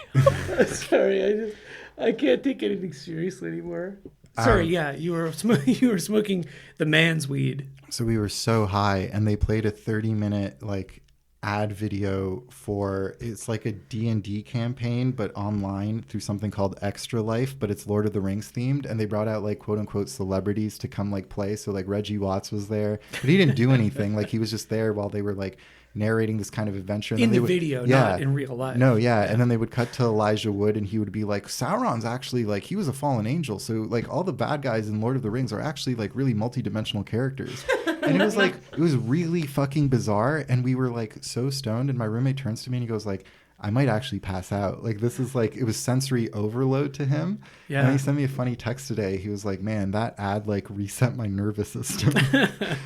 Sorry, I can't take anything seriously anymore. Sorry, you were smoking the man's weed.
So we were so high, and they played a 30-minute like ad video for, it's like a D&D campaign but online through something called Extra Life, but it's Lord of the Rings themed, and they brought out like quote unquote celebrities to come like play. So like Reggie Watts was there, but he didn't do anything. Like he was just there while they were like narrating this kind of adventure. And
in the video, not in real life.
No, yeah. And then they would cut to Elijah Wood, and he would be like, Sauron's actually like, he was a fallen angel. So like all the bad guys in Lord of the Rings are actually like really multidimensional characters. And it was like, it was really fucking bizarre. And we were like so stoned, and my roommate turns to me and he goes like, I might actually pass out. Like this is like, it was sensory overload to him.
Yeah.
And he sent me a funny text today. He was like, man, that ad like reset my nervous system.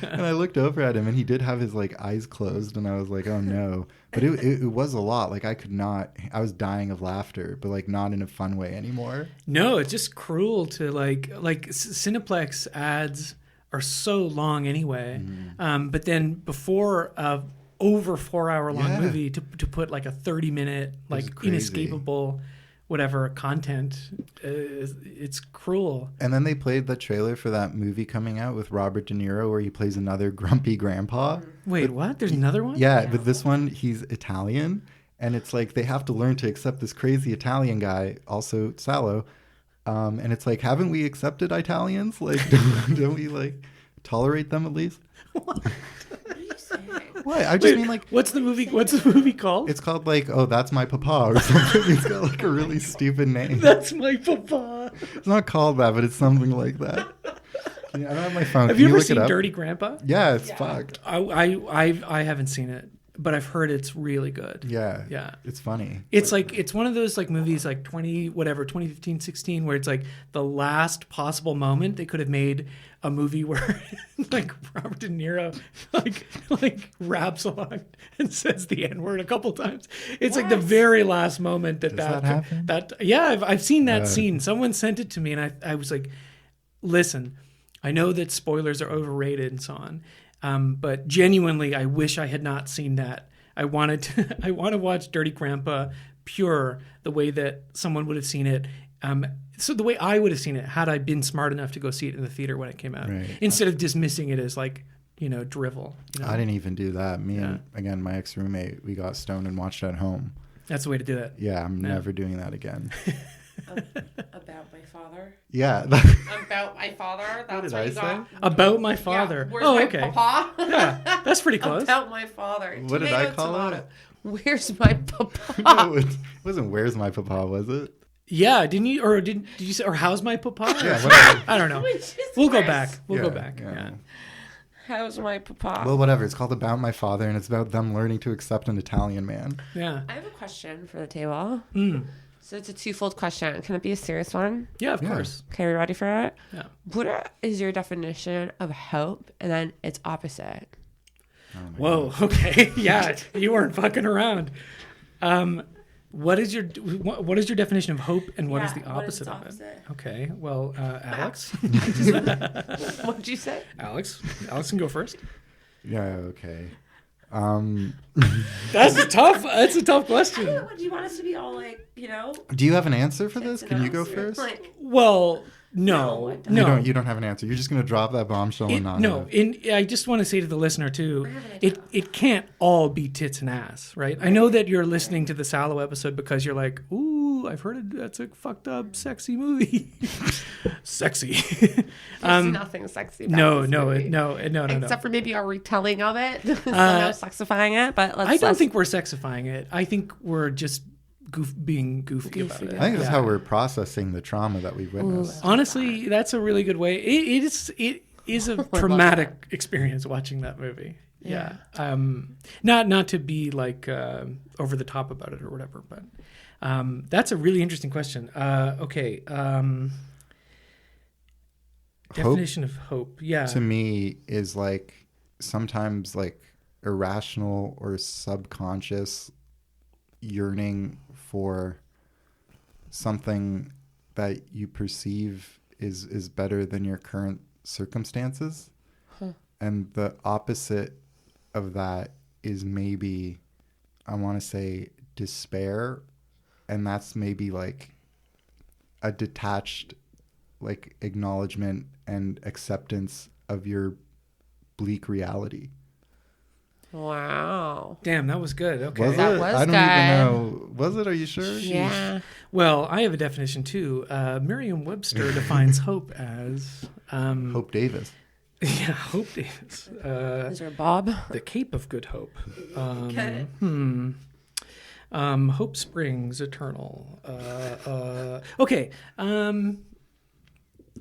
And I looked over at him, and he did have his like eyes closed, and I was like, oh no. But it was a lot. Like I was dying of laughter, but like not in a fun way anymore.
No, it's just cruel to like Cineplex ads are so long anyway. But then before over 4 hour long movie to put like a 30-minute like inescapable whatever content, it's cruel.
And then they played the trailer for that movie coming out with Robert De Niro where he plays another grumpy grandpa.
Wait, what? There's another one?
Yeah, but this one he's Italian, and it's like they have to learn to accept this crazy Italian guy, also Salò. And it's like, haven't we accepted Italians? Like, don't we like tolerate them at least?
What?
What? I just mean like,
what's the movie called?
It's called like, oh, that's my papa or something. It's got like a really stupid name.
That's my papa.
It's not called that, but it's something like that. I don't have my phone.
Have
Can
you ever
look it
seen
up?
Dirty Grandpa?
Yeah, it's fucked.
I haven't seen it. but I've heard it's really good.
Yeah. It's funny.
It's like it's one of those like movies like 2015, 16, where it's like the last possible moment they could have made a movie where like Robert De Niro like raps along and says the N-word a couple times. It's like the very last moment
Does that happen?
I've seen that scene. Someone sent it to me and I was like, listen, I know that spoilers are overrated and so on. But genuinely, I wish I had not seen that. I want to watch Dirty Grandpa pure the way that someone would have seen it. So the way I would have seen it had I been smart enough to go see it in the theater when it came out, instead of dismissing it as like, drivel.
I didn't even do that. Me and, again, my ex-roommate, we got stoned and watched it at home.
That's the way to do it.
Yeah, I'm never doing that again.
About my father?
Yeah.
About my father? That's
what did I say?
About my father.
Yeah. Where's my papa?
Yeah, that's pretty close.
About my father.
What did I call it?
Where's my papa?
No, it wasn't Where's My Papa, was it?
Yeah, didn't you? Or did you say? Or How's My Papa?
Yeah, whatever.
I don't know. We'll go back. We'll go back. Yeah.
How's my papa?
Well, whatever. It's called About My Father, and it's about them learning to accept an Italian man.
Yeah.
I have a question for the table. So it's a twofold question. Can it be a serious one?
Yeah, of course.
Okay, are you ready for it?
Yeah.
What is your definition of hope and then its opposite?
Whoa.
God.
Okay. Yeah, you weren't fucking around. What is your definition of hope, and what is the opposite of it? Okay. Well, Alex.
What did you say?
Alex can go first.
Yeah. Okay.
That's a tough question.
Do you want us to be all like,
Do you have an answer for this? Can you go first?
Well, no.
You don't have an answer. You're just going to drop that bombshell and not.
No. I just want to say to the listener too, it can't all be tits and ass, right? I know that you're listening to the Salò episode because you're like, ooh, I've heard that's a fucked up, sexy movie. Sexy.
There's nothing sexy about
No.
Except for maybe our retelling of it, somehow sexifying it. But
I don't think we're sexifying it. I think we're just being goofy about it.
I think that's how we're processing the trauma that we've witnessed.
Honestly, that's a really good way. It is a traumatic experience watching that movie. Yeah. Not to be like over the top about it or whatever, but that's a really interesting question. Okay. Definition of hope. Yeah.
To me is like sometimes like irrational or subconscious yearning for something that you perceive is better than your current circumstances. And the opposite of that is maybe, I want to say, despair. And that's maybe like a detached like acknowledgement and acceptance of your bleak reality.
Wow.
Damn, that was good. Okay.
That was
I don't
good.
even know. Was it? Are you sure?
Yeah.
Well, I have a definition too. Merriam-Webster defines hope as
Hope Davis.
Yeah, Hope Davis.
Is there Bob?
The Cape of Good Hope.
Okay.
Hope springs eternal. Okay.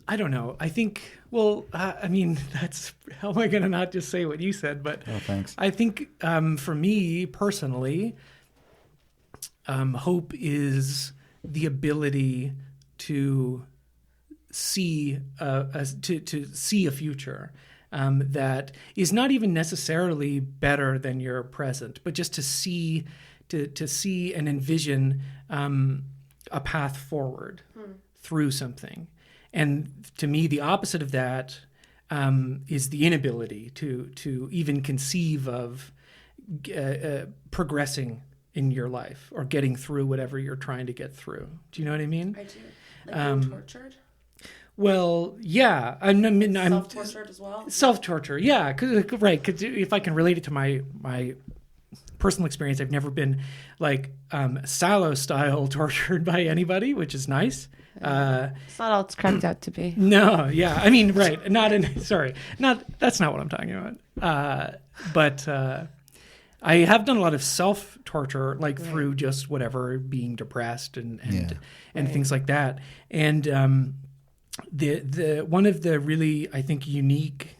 I don't know. I think, I mean, that's, how am I going to not just say what you said? But
thanks.
I think for me personally, hope is the ability to see to see a future that is not even necessarily better than your present, but just to see and envision a path forward through something. And to me, the opposite of that is the inability to even conceive of progressing in your life or getting through whatever you're trying to get through. Do you know what I mean?
I do. Like being tortured?
Well, yeah. I'm
self-tortured as well?
Self-torture, yeah. Right, because if I can relate it to my personal experience, I've never been like Salò style tortured by anybody, which is nice.
It's not all it's cracked out to be.
No, yeah. I mean, right. That's not what I'm talking about. But I have done a lot of self-torture, like through just whatever, being depressed and things like that. And the one of the really, I think, unique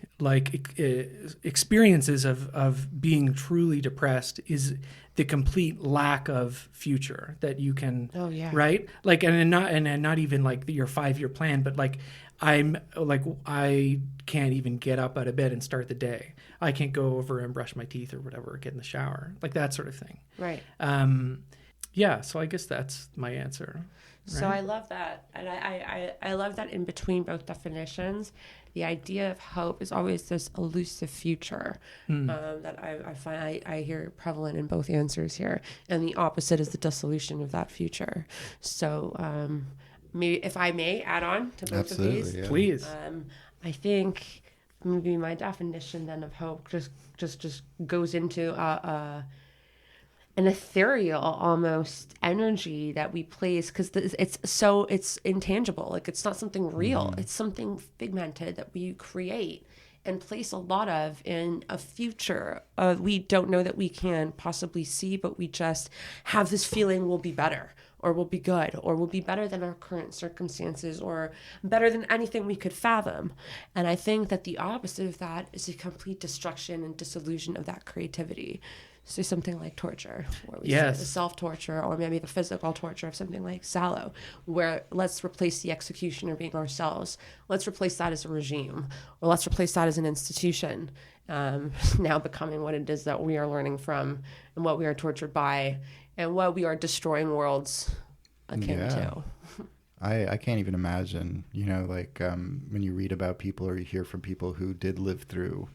experiences of being truly depressed is the complete lack of future that you can, right? Like, and not even like your 5-year plan, but like, I can't even get up out of bed and start the day. I can't go over and brush my teeth or whatever, get in the shower, like that sort of thing.
Right.
Yeah. So I guess that's my answer. Right?
So I love that. And I love that in between both definitions, the idea of hope is always this elusive future that I find I hear prevalent in both answers here. And the opposite is the dissolution of that future. So maybe if I may add on to both of these.
Yeah.
Please.
I think maybe my definition then of hope just goes into an ethereal almost energy that we place, because it's intangible. Like, it's not something real. It's something figmented that we create and place a lot of in a future we don't know that we can possibly see, but we just have this feeling we'll be better, or we'll be good, or we'll be better than our current circumstances, or better than anything we could fathom. And I think that the opposite of that is a complete destruction and dissolution of that creativity. So something like torture, where we say the self-torture, or maybe the physical torture of something like Salò, where let's replace the executioner being ourselves. Let's replace that as a regime, or let's replace that as an institution, now becoming what it is that we are learning from, and what we are tortured by, and what we are destroying worlds akin to.
I can't even imagine, like when you read about people or you hear from people who did live through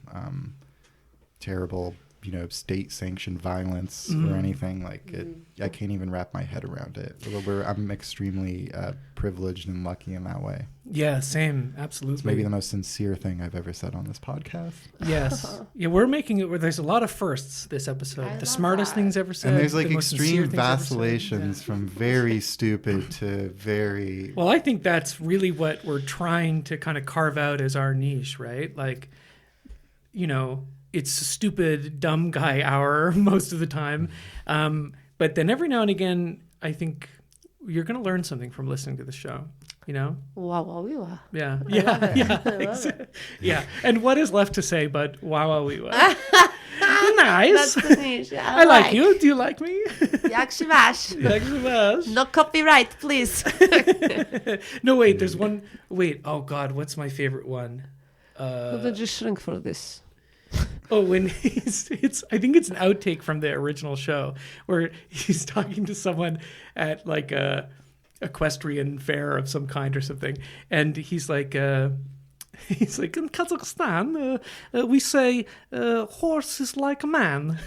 terrible state-sanctioned violence or anything like it. I can't even wrap my head around it. I'm extremely privileged and lucky in that way.
Yeah, same. Absolutely.
It's maybe the most sincere thing I've ever said on this podcast.
Yes. Yeah, we're making it where there's a lot of firsts this episode. The smartest things ever said.
And there's like extreme vacillations from very stupid to very...
Well, I think that's really what we're trying to kind of carve out as our niche, right? Like, it's a stupid, dumb guy hour most of the time. But then every now and again, I think you're going to learn something from listening to the show,
Wow, wow, wee, wow.
Yeah. Yeah. And what is left to say but wow, wow, wee, wow. Nice.
That's the niche.
I like you. Do you like me?
Yakshimash. No copyright, please.
No, wait, there's one. Wait, oh God, what's my favorite one?
Did you shrink for this?
Oh, when I think it's an outtake from the original show where he's talking to someone at like a equestrian fair of some kind or something, and he's like in Kazakhstan we say horse is like a man,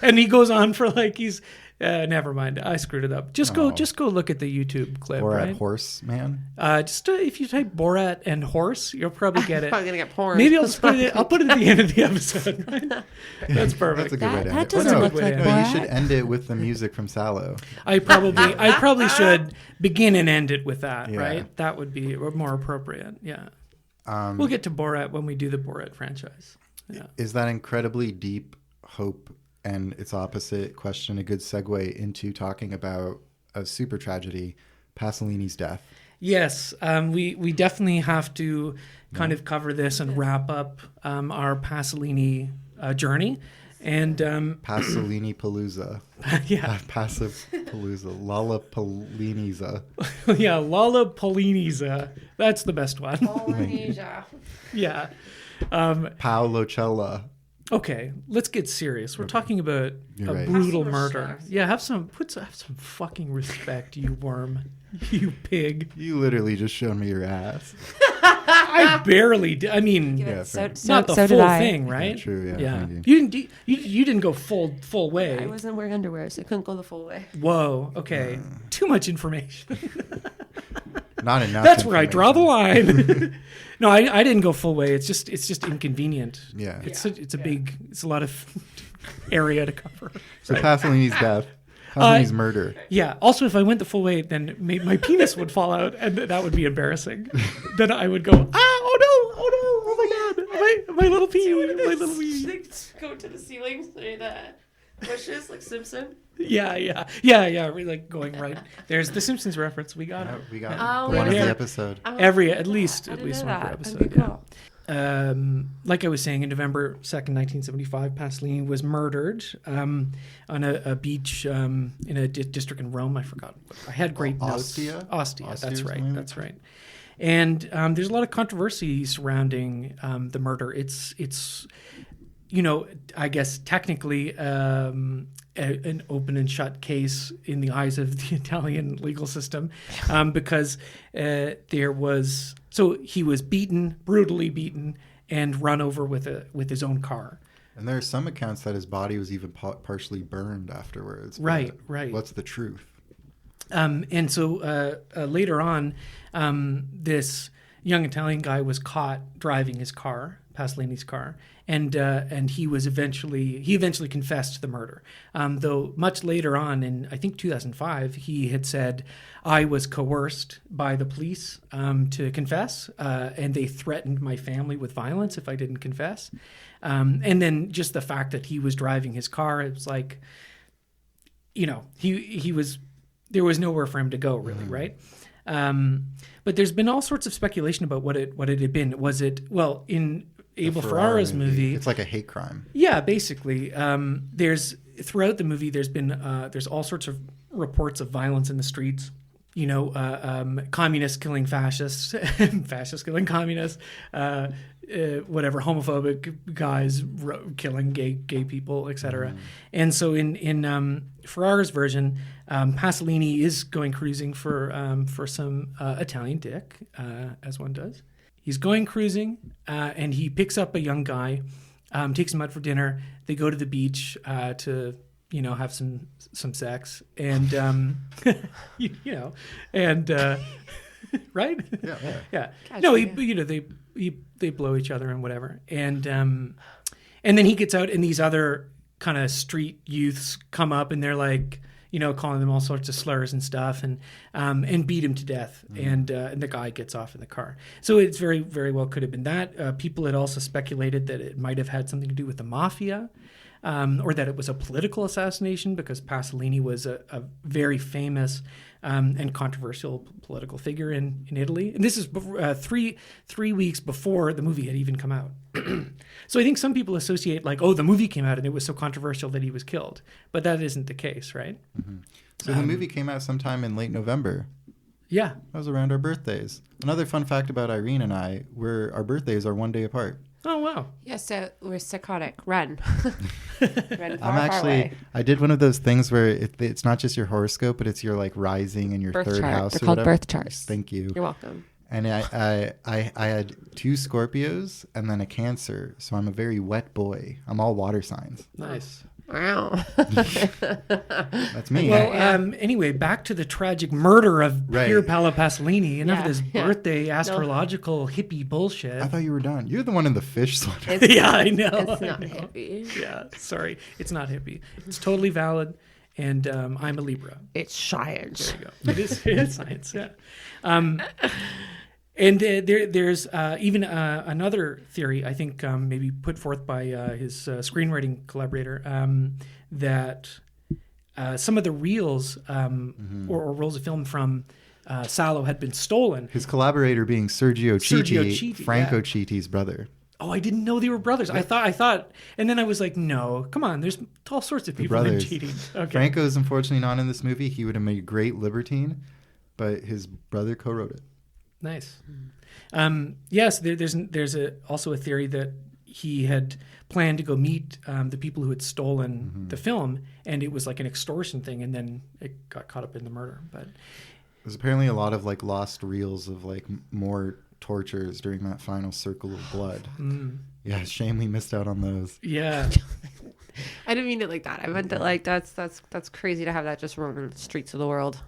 and he goes on for like he's. Never mind. I screwed it up. Just go look at the YouTube clip.
Borat
right?
horse man.
If you type Borat and horse, you'll probably get it.
Probably gonna get porn.
Maybe I'll put it at the end of the episode. Right? That's perfect.
That's a good way to end it.
Doesn't look like Borat.
You should end it with the music from Salò.
I probably should begin and end it with that. Yeah. Right? That would be more appropriate. Yeah. We'll get to Borat when we do the Borat franchise. Yeah.
Is that incredibly deep hope and its opposite question a good segue into talking about a super tragedy, Pasolini's death?
Yes, we definitely have to kind of cover this and wrap up our Pasolini journey. And
Pasolini Palooza.
Yeah.
Passive Palooza. Lollapalooza.
Yeah, Lollapalooza. That's the best one.
Polynesia.
Yeah.
Paolo Cella.
Okay, let's get serious. We're talking about a brutal murder. Yeah, have some fucking respect, you worm, you pig.
You literally just showed me your ass.
I barely did. I mean, not the full thing, right?
Yeah, true.
Yeah. You didn't go full way.
I wasn't wearing underwear, so I couldn't go the full way.
Whoa. Okay. Too much information.
Not enough.
That's where I draw the line. No, I didn't go full way. It's just inconvenient.
Yeah.
It's a lot of area to cover.
So right. Pasolini's death. Pasolini's murder.
Yeah. Also, if I went the full way, then my penis would fall out, and that would be embarrassing. Then I would go, oh my God, my little pee, my little wee.
Go to the ceiling, say that. Bushes like Simpson.
Yeah. We're like going right. There's the Simpsons reference. We got it.
We got it. One of the episode.
At least one per episode. like I was saying, in November 2nd, 1975, Pasolini was murdered on a beach in a district in Rome. I forgot. I had great notes. Ostia, that's right. That's right. And there's a lot of controversy surrounding the murder. It's I guess technically an open and shut case in the eyes of the Italian legal system because he was brutally beaten, and run over with his own car.
And there are some accounts that his body was even partially burned afterwards.
Right.
What's the truth?
And so later on, this young Italian guy was caught driving his car, Pasolini's car, and he eventually confessed to the murder. Though much later on, in I think 2005, he had said, "I was coerced by the police to confess, and they threatened my family with violence if I didn't confess." And then just the fact that he was driving his car, it was like, he was. There was nowhere for him to go, really, right? But there's been all sorts of speculation about what it had been. Was it, well, in Abel Ferrara's movie,
it's like a hate crime.
Yeah, basically. Throughout the movie, there's all sorts of reports of violence in the streets. Communists killing fascists, fascists killing communists, whatever, homophobic guys killing gay people, etc. And so in Ferrara's version, Pasolini is going cruising for some Italian dick, as one does. He's going cruising, and he picks up a young guy, takes him out for dinner. They go to the beach to have some sex, and and right? Yeah. No, they blow each other and whatever, and then he gets out, and these other kind of street youths come up, and they're like, calling them all sorts of slurs and stuff, and beat him to death. And the guy gets off in the car. So it's very, very well could have been that. People had also speculated that it might have had something to do with the mafia, or that it was a political assassination, because Pasolini was a very famous and controversial political figure in Italy. And this is three weeks before the movie had even come out. So I think some people associate the movie came out and it was so controversial that he was killed. But that isn't the case, right?
Mm-hmm. So the movie came out sometime in late November.
Yeah.
That was around our birthdays. Another fun fact about Irene and I, our birthdays are one day apart.
Oh, wow.
Yeah, so we're psychotic. Run. Run far away.
I did one of those things where it's not just your horoscope, but it's your rising and your
birth
third
chart.
house.
They're called birth charts.
Thank you.
You're welcome.
And I had 2 Scorpios and then a Cancer, so I'm a very wet boy. I'm all water signs.
Nice.
Wow.
That's me.
Well, anyway, back to the tragic murder of Pier Paolo Pasolini. Enough of this birthday astrological hippie bullshit.
I thought you were done. You're the one in the fish sweater.
Yeah, I know.
It's not hippie.
Yeah, sorry. It's not hippie. It's totally valid. And I'm a Libra.
It's science.
There you go. It is science, yeah. And there's even another theory, I think, maybe put forth by his screenwriting collaborator, that some of the reels or rolls of film from Salò had been stolen.
His collaborator being Sergio Chiti, Franco Chiti's brother.
Oh, I didn't know they were brothers. Yeah. I thought, and then I was like, no, come on, there's all sorts of people in cheating. Okay.
Franco's unfortunately not in this movie. He would have made a great libertine, but his brother co-wrote it.
Nice. Yes, there's also a theory that he had planned to go meet the people who had stolen the film, and it was like an extortion thing, and then it got caught up in the murder. But
there's apparently a lot of lost reels of more tortures during that final circle of blood. Yeah, shame we missed out on those.
Yeah.
I didn't mean it like that. I meant that that's crazy to have that just roaming the streets of the world.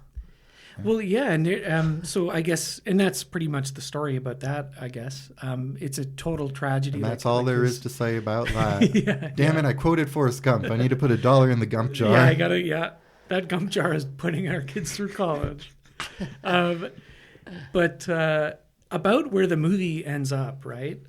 Well, yeah, and so I guess, and that's pretty much the story about that, I guess. It's a total tragedy.
And that's all there is to say about that. Damn it, I quoted Forrest Gump. I need to put $1 in the Gump jar.
Yeah, that Gump jar is putting our kids through college. But about where the movie ends up, right?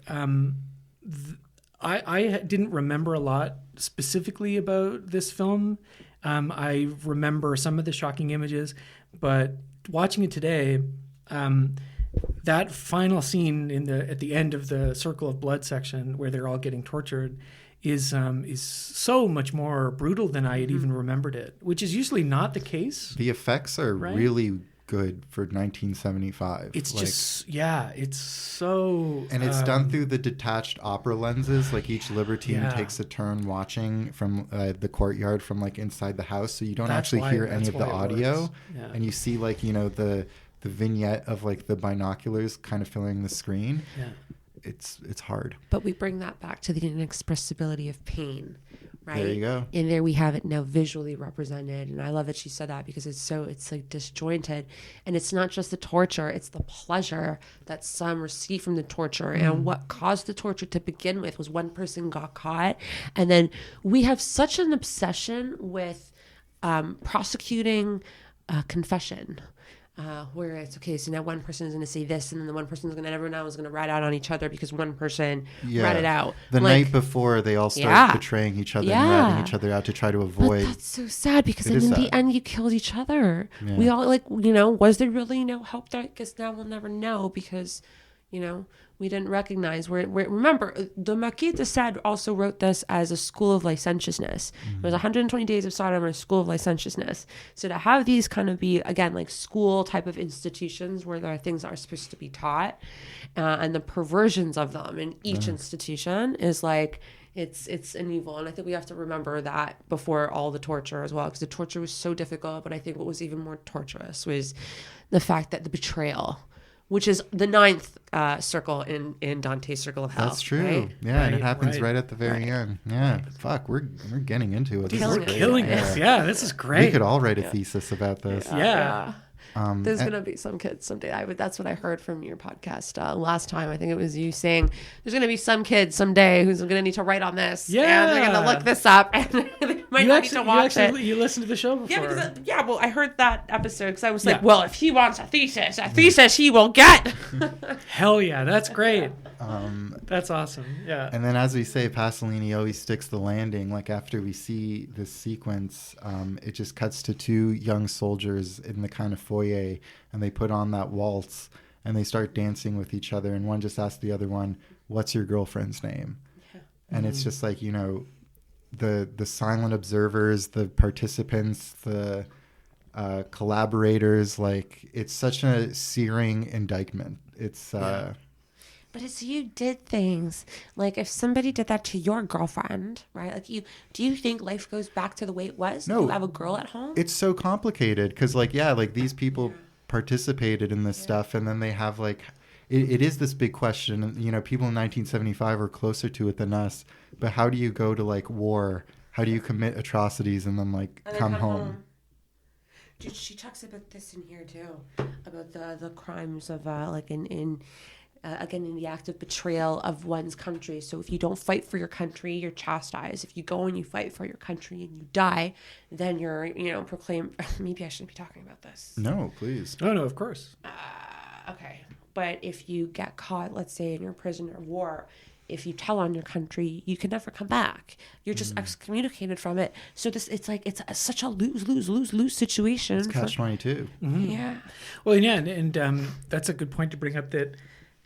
I didn't remember a lot specifically about this film. I remember some of the shocking images, but watching it today, that final scene at the end of the Circle of Blood section where they're all getting tortured is so much more brutal than I had even remembered it, which is usually not the case.
The effects are really good for 1975.
It's just, it's so...
And it's done through the detached opera lenses. Like each libertine takes a turn watching from the courtyard from like inside the house. So you don't actually hear any of the audio. Yeah. And you see like, you know, the vignette of like the binoculars kind of filling the screen. Yeah. It's hard.
But we bring that back to the inexpressibility of pain, right?
There you go.
And there we have it now visually represented. And I love that she said that because it's like disjointed. And it's not just the torture, it's the pleasure that some receive from the torture. And what caused the torture to begin with was one person got caught. And then we have such an obsession with prosecuting confession. Where it's okay, so now one person is going to say this, and then the one person is going to, everyone else is going to rat out on each other because one person ratted out.
The night before, they all start betraying each other and ratting each other out to try to avoid.
But that's so sad because then in the end, you killed each other. Yeah. We all was there really no help there? I guess now we'll never know because, we didn't recognize remember, the Marquis de Sade also wrote this as a school of licentiousness. It was 120 Days of Sodom, a school of licentiousness. So to have these kind of be, again, like school type of institutions where there are things that are supposed to be taught, and the perversions of them in each institution is like, it's an evil. And I think we have to remember that before all the torture as well, because the torture was so difficult. But I think what was even more torturous was the fact that the betrayal, which is the 9th circle in Dante's Circle of Hell.
That's true.
Right?
Yeah, and it happens right at the very end. Yeah, fuck, we're getting into it.
We're killing this. Yeah, this is great.
We could all write a thesis about this.
Yeah.
There's going to be some kids someday. That's what I heard from your podcast last time. I think it was you saying there's going to be some kids someday who's going to need to write on this. Yeah. And they're going to look this up and they might not need to watch it.
You listened to the show before.
Yeah, well, I heard that episode because I was like, well, if he wants a thesis he will get.
Hell yeah, that's great. That's awesome. Yeah.
And then as we say, Pasolini always sticks the landing. Like after we see this sequence, it just cuts to 2 young soldiers in the kind of foyer, and they put on that waltz and they start dancing with each other, and one just asks the other one, what's your girlfriend's name? And it's just like, the silent observers, the participants, the collaborators, like it's such a searing indictment. It's
But it's you did things. Like if somebody did that to your girlfriend, right? Like do you think life goes back to the way it was?
No.
You have a girl at home?
It's so complicated because these people participated in this stuff, and then they have it is this big question. People in 1975 are closer to it than us. But how do you go to war? How do you commit atrocities and then come home?
Dude, she talks about this in here too, about the crimes of again, in the act of betrayal of one's country. So if you don't fight for your country, you're chastised. If you go and you fight for your country and you die, then you're, proclaimed. Maybe I shouldn't be talking about this.
No, please.
Oh, no, of course.
Okay. But if you get caught, let's say, in your prisoner of war, if you tell on your country, you can never come back. You're just excommunicated from it. So it's such a lose situation.
It's catch-22.
Mm-hmm. Yeah.
Well, yeah, and that's a good point to bring up that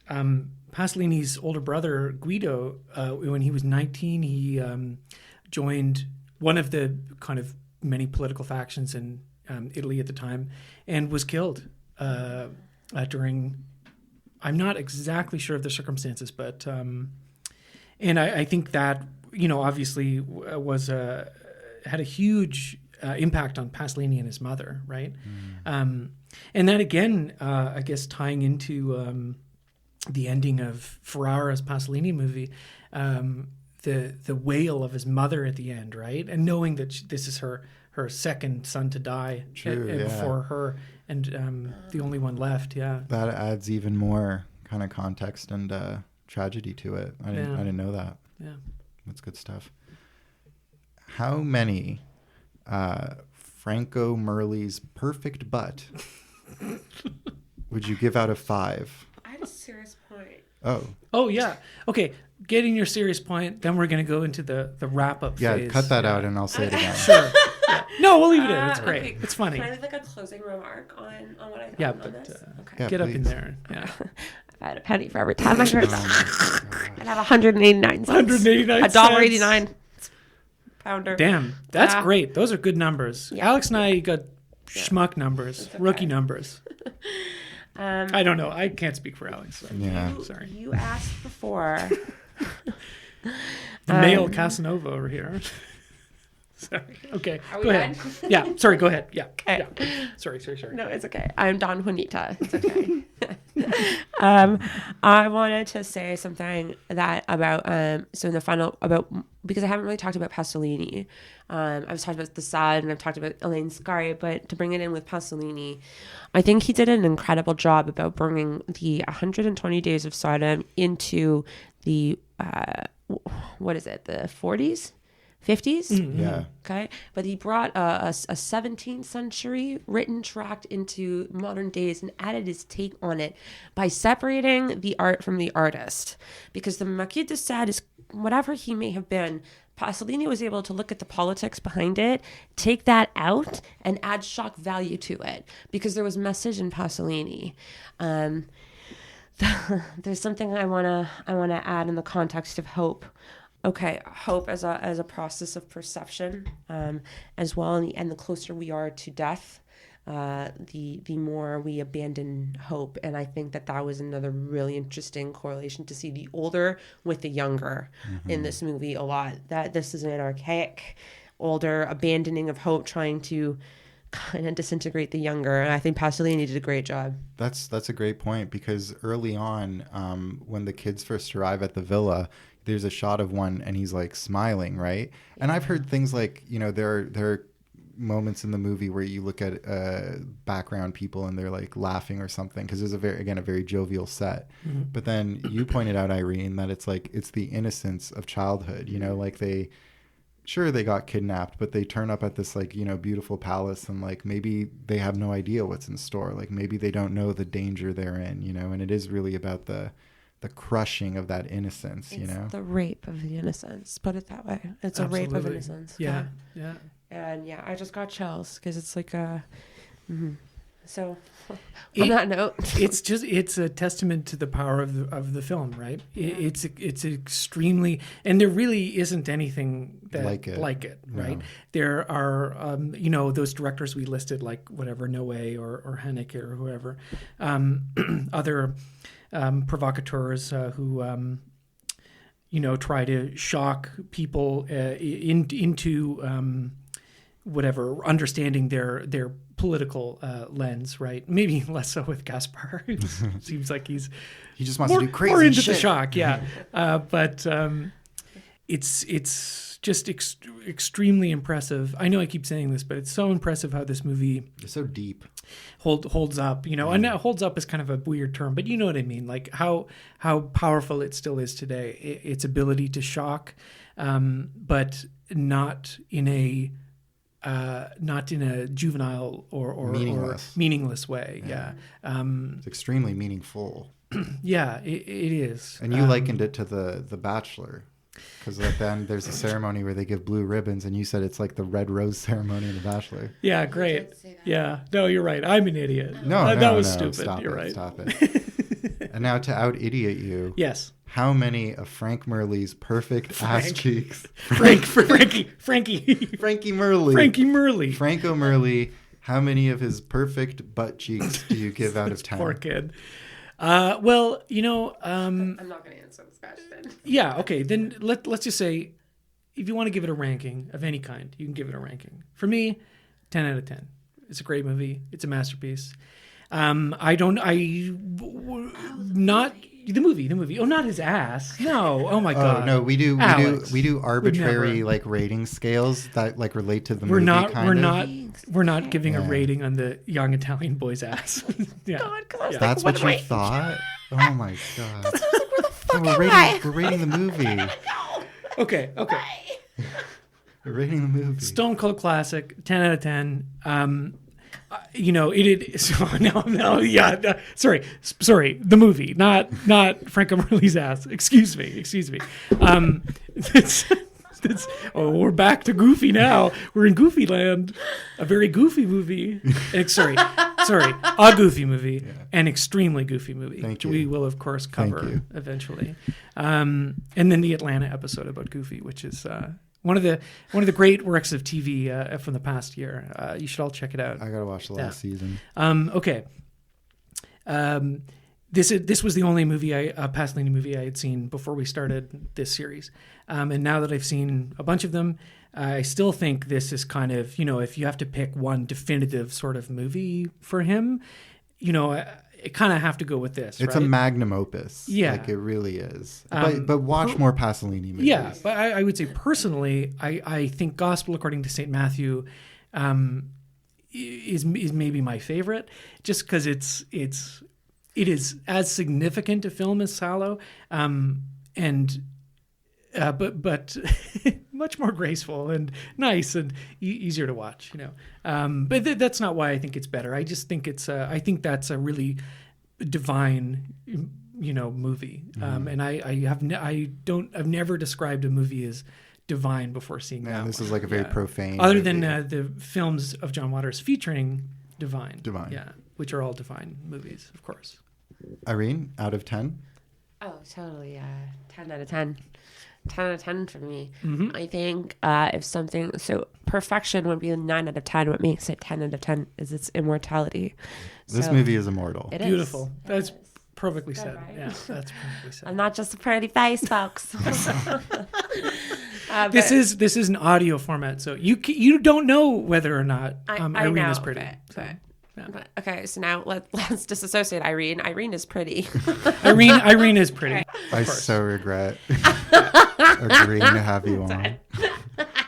Pasolini's older brother, Guido, when he was 19, he joined one of the kind of many political factions in Italy at the time and was killed during, I'm not exactly sure of the circumstances, but and I think that, obviously was had a huge impact on Pasolini and his mother, right? And that, again, I guess tying into the ending of Ferrara's Pasolini movie, the wail of his mother at the end, right? And knowing that this is her second son to die.
True,
before her, and the only one left. Yeah,
that adds even more kind of context and tragedy to it. I didn't know that.
Yeah,
that's good stuff. How many Franco Merli's perfect butt would you give out of 5?
A serious point.
Oh yeah. Okay, getting your serious point, then we're going to go into the wrap up phase.
Cut that out and I'll say it again.
Sure. No, we'll leave it in. It's great.
Okay.
It's funny.
Can I leave like a closing remark on what I
Yeah,
found on
but
this? Okay.
Yeah,
get up in
please.
there. Yeah.
If I had a penny for every time I heard that, I'd have 189 cents.
189
$1.89 pounder.
Damn, that's
Yeah.
great. Those are good numbers.
Yeah.
Alex and I got schmuck numbers,
okay.
rookie numbers. I don't know. I can't speak for Alex. So.
Yeah.
Sorry.
You asked before.
The male Casanova over here. Sorry. Okay.
Are
Go
we
ahead.
done?
Yeah. Sorry. Go ahead. Yeah.
Okay.
Yeah. Sorry.
No, it's okay. I'm Don Juanita. It's okay. I wanted to say something that about so in the final about because I haven't really talked about Pasolini. I've talked about the Sad and I've talked about Elaine Scarry, but to bring it in with Pasolini, I think he did an incredible job about bringing the 120 Days of Sodom into the what is it, the 40s, 50s?
Mm-hmm.
Yeah.
Okay, but he brought a 17th century written tract into modern days and added his take on it by separating the art from the artist. Because the Marquis de Sade is whatever he may have been, Pasolini was able to look at the politics behind it, take that out, and add shock value to it because there was message in Pasolini. There's something I wanna add in the context of hope. Okay, hope as a process of perception, as well, and the closer we are to death, the more we abandon hope. And I think that was another really interesting correlation to see the older with the younger in this movie a lot. That this is an archaic, older abandoning of hope, trying to kind of disintegrate the younger. And I think Pasolini did a great job.
That's a great point because early on, when the kids first arrive at the villa, there's a shot of one and he's like smiling, right? And I've heard things like, there are moments in the movie where you look at background people and they're like laughing or something because there's a very jovial set. Mm-hmm. But then you pointed out, Irene, that it's the innocence of childhood, like they got kidnapped, but they turn up at this beautiful palace and maybe they have no idea what's in store. Maybe they don't know the danger they're in, and it is really about the crushing of that innocence,
It's the rape of the innocence. Put it that way. It's a rape of innocence.
Yeah.
And I just got chills because it's like So on that note,
it's a testament to the power of the film, right? Yeah. It's extremely, and there really isn't anything that like it, right? No. There are those directors we listed, like whatever Noé or Haneke or whoever, other provocateurs who try to shock people into whatever, understanding their political lens, right? Maybe less so with Gaspar. Seems like he
just wants to do crazy
more into
shit.
the shock, yeah. But it's just extremely impressive. I know I keep saying this, but it's so impressive how this movie
is so deep.
Holds up, and holds up is kind of a weird term, but you know what I mean, like how powerful it still is today. Its ability to shock, but not in a juvenile or meaningless way. Yeah.
It's extremely meaningful.
Yeah, it is.
And you likened it to the Bachelor. Because then there's a ceremony where they give blue ribbons, and you said it's like the red rose ceremony in The Bachelor.
Yeah, great. Yeah, no, you're right. I'm an idiot.
That was
stupid.
Stop
you're
it,
right.
Stop it. And now to out-idiot you.
Yes.
How many of Frank Merle's perfect ass cheeks?
Frankie
Merle.
Frankie Merle.
Franco Merle. How many of his perfect butt cheeks do you give out of 10?
Poor kid.
I'm not going to answer this question.
Yeah, okay. Then let's just say, if you want to give it a ranking of any kind, you can give it a ranking. For me, 10 out of 10. It's a great movie. It's a masterpiece. The movie. Oh, not his ass. No. Oh my God.
Oh no, we do arbitrary rating scales that relate to the movie.
We're not giving a rating on the young Italian boy's ass. Yeah.
God,
that's what you thought? Oh my God.
That's what I was like, where the fuck am I?
We're rating the movie.
Okay.
We're rating the movie.
Stone Cold classic, 10 out of 10. Sorry, the movie, not Franco Merle's ass. Excuse me. we're back to Goofy now. We're in Goofy land. A very goofy movie. Sorry, a goofy movie, an extremely goofy movie, which we will of course cover eventually. And then the Atlanta episode about Goofy, which is one of the great works of TV from the past year. You should all check it out.
I gotta watch the last season.
Okay. This was the only Pasolini movie I had seen before we started this series. And now that I've seen a bunch of them, I still think this is kind of, if you have to pick one definitive sort of movie for him, I kind of have to go with this.
It's
right?
a magnum opus.
Yeah.
Like it really is. But watch more Pasolini movies.
Yeah, but I would say personally, I think Gospel According to St. Matthew is maybe my favorite, just because it is as significant a film as Salò, but much more graceful and nice and easier to watch, But that's not why I think it's better. I just think I think that's a really divine, movie. And I've never described a movie as divine before seeing that.
This is like a very profane.
Other than the films of John Waters featuring Divine. Yeah, which are all Divine movies, of course.
Irene, out of 10?
Oh, totally. 10 out of 10. 10 out of 10 for me.
Mm-hmm.
I think so perfection would be a 9 out of 10. What makes it 10 out of 10 is its immortality.
This movie is immortal.
It
Beautiful.
Is.
That's perfectly said.
Right?
Yeah, that's perfectly said.
I'm not just a pretty face, folks.
This is an audio format, so you don't know whether or not Irene is pretty.
Okay, so now let's disassociate Irene. Irene is pretty.
Irene is pretty.
I so regret agreeing to have you on.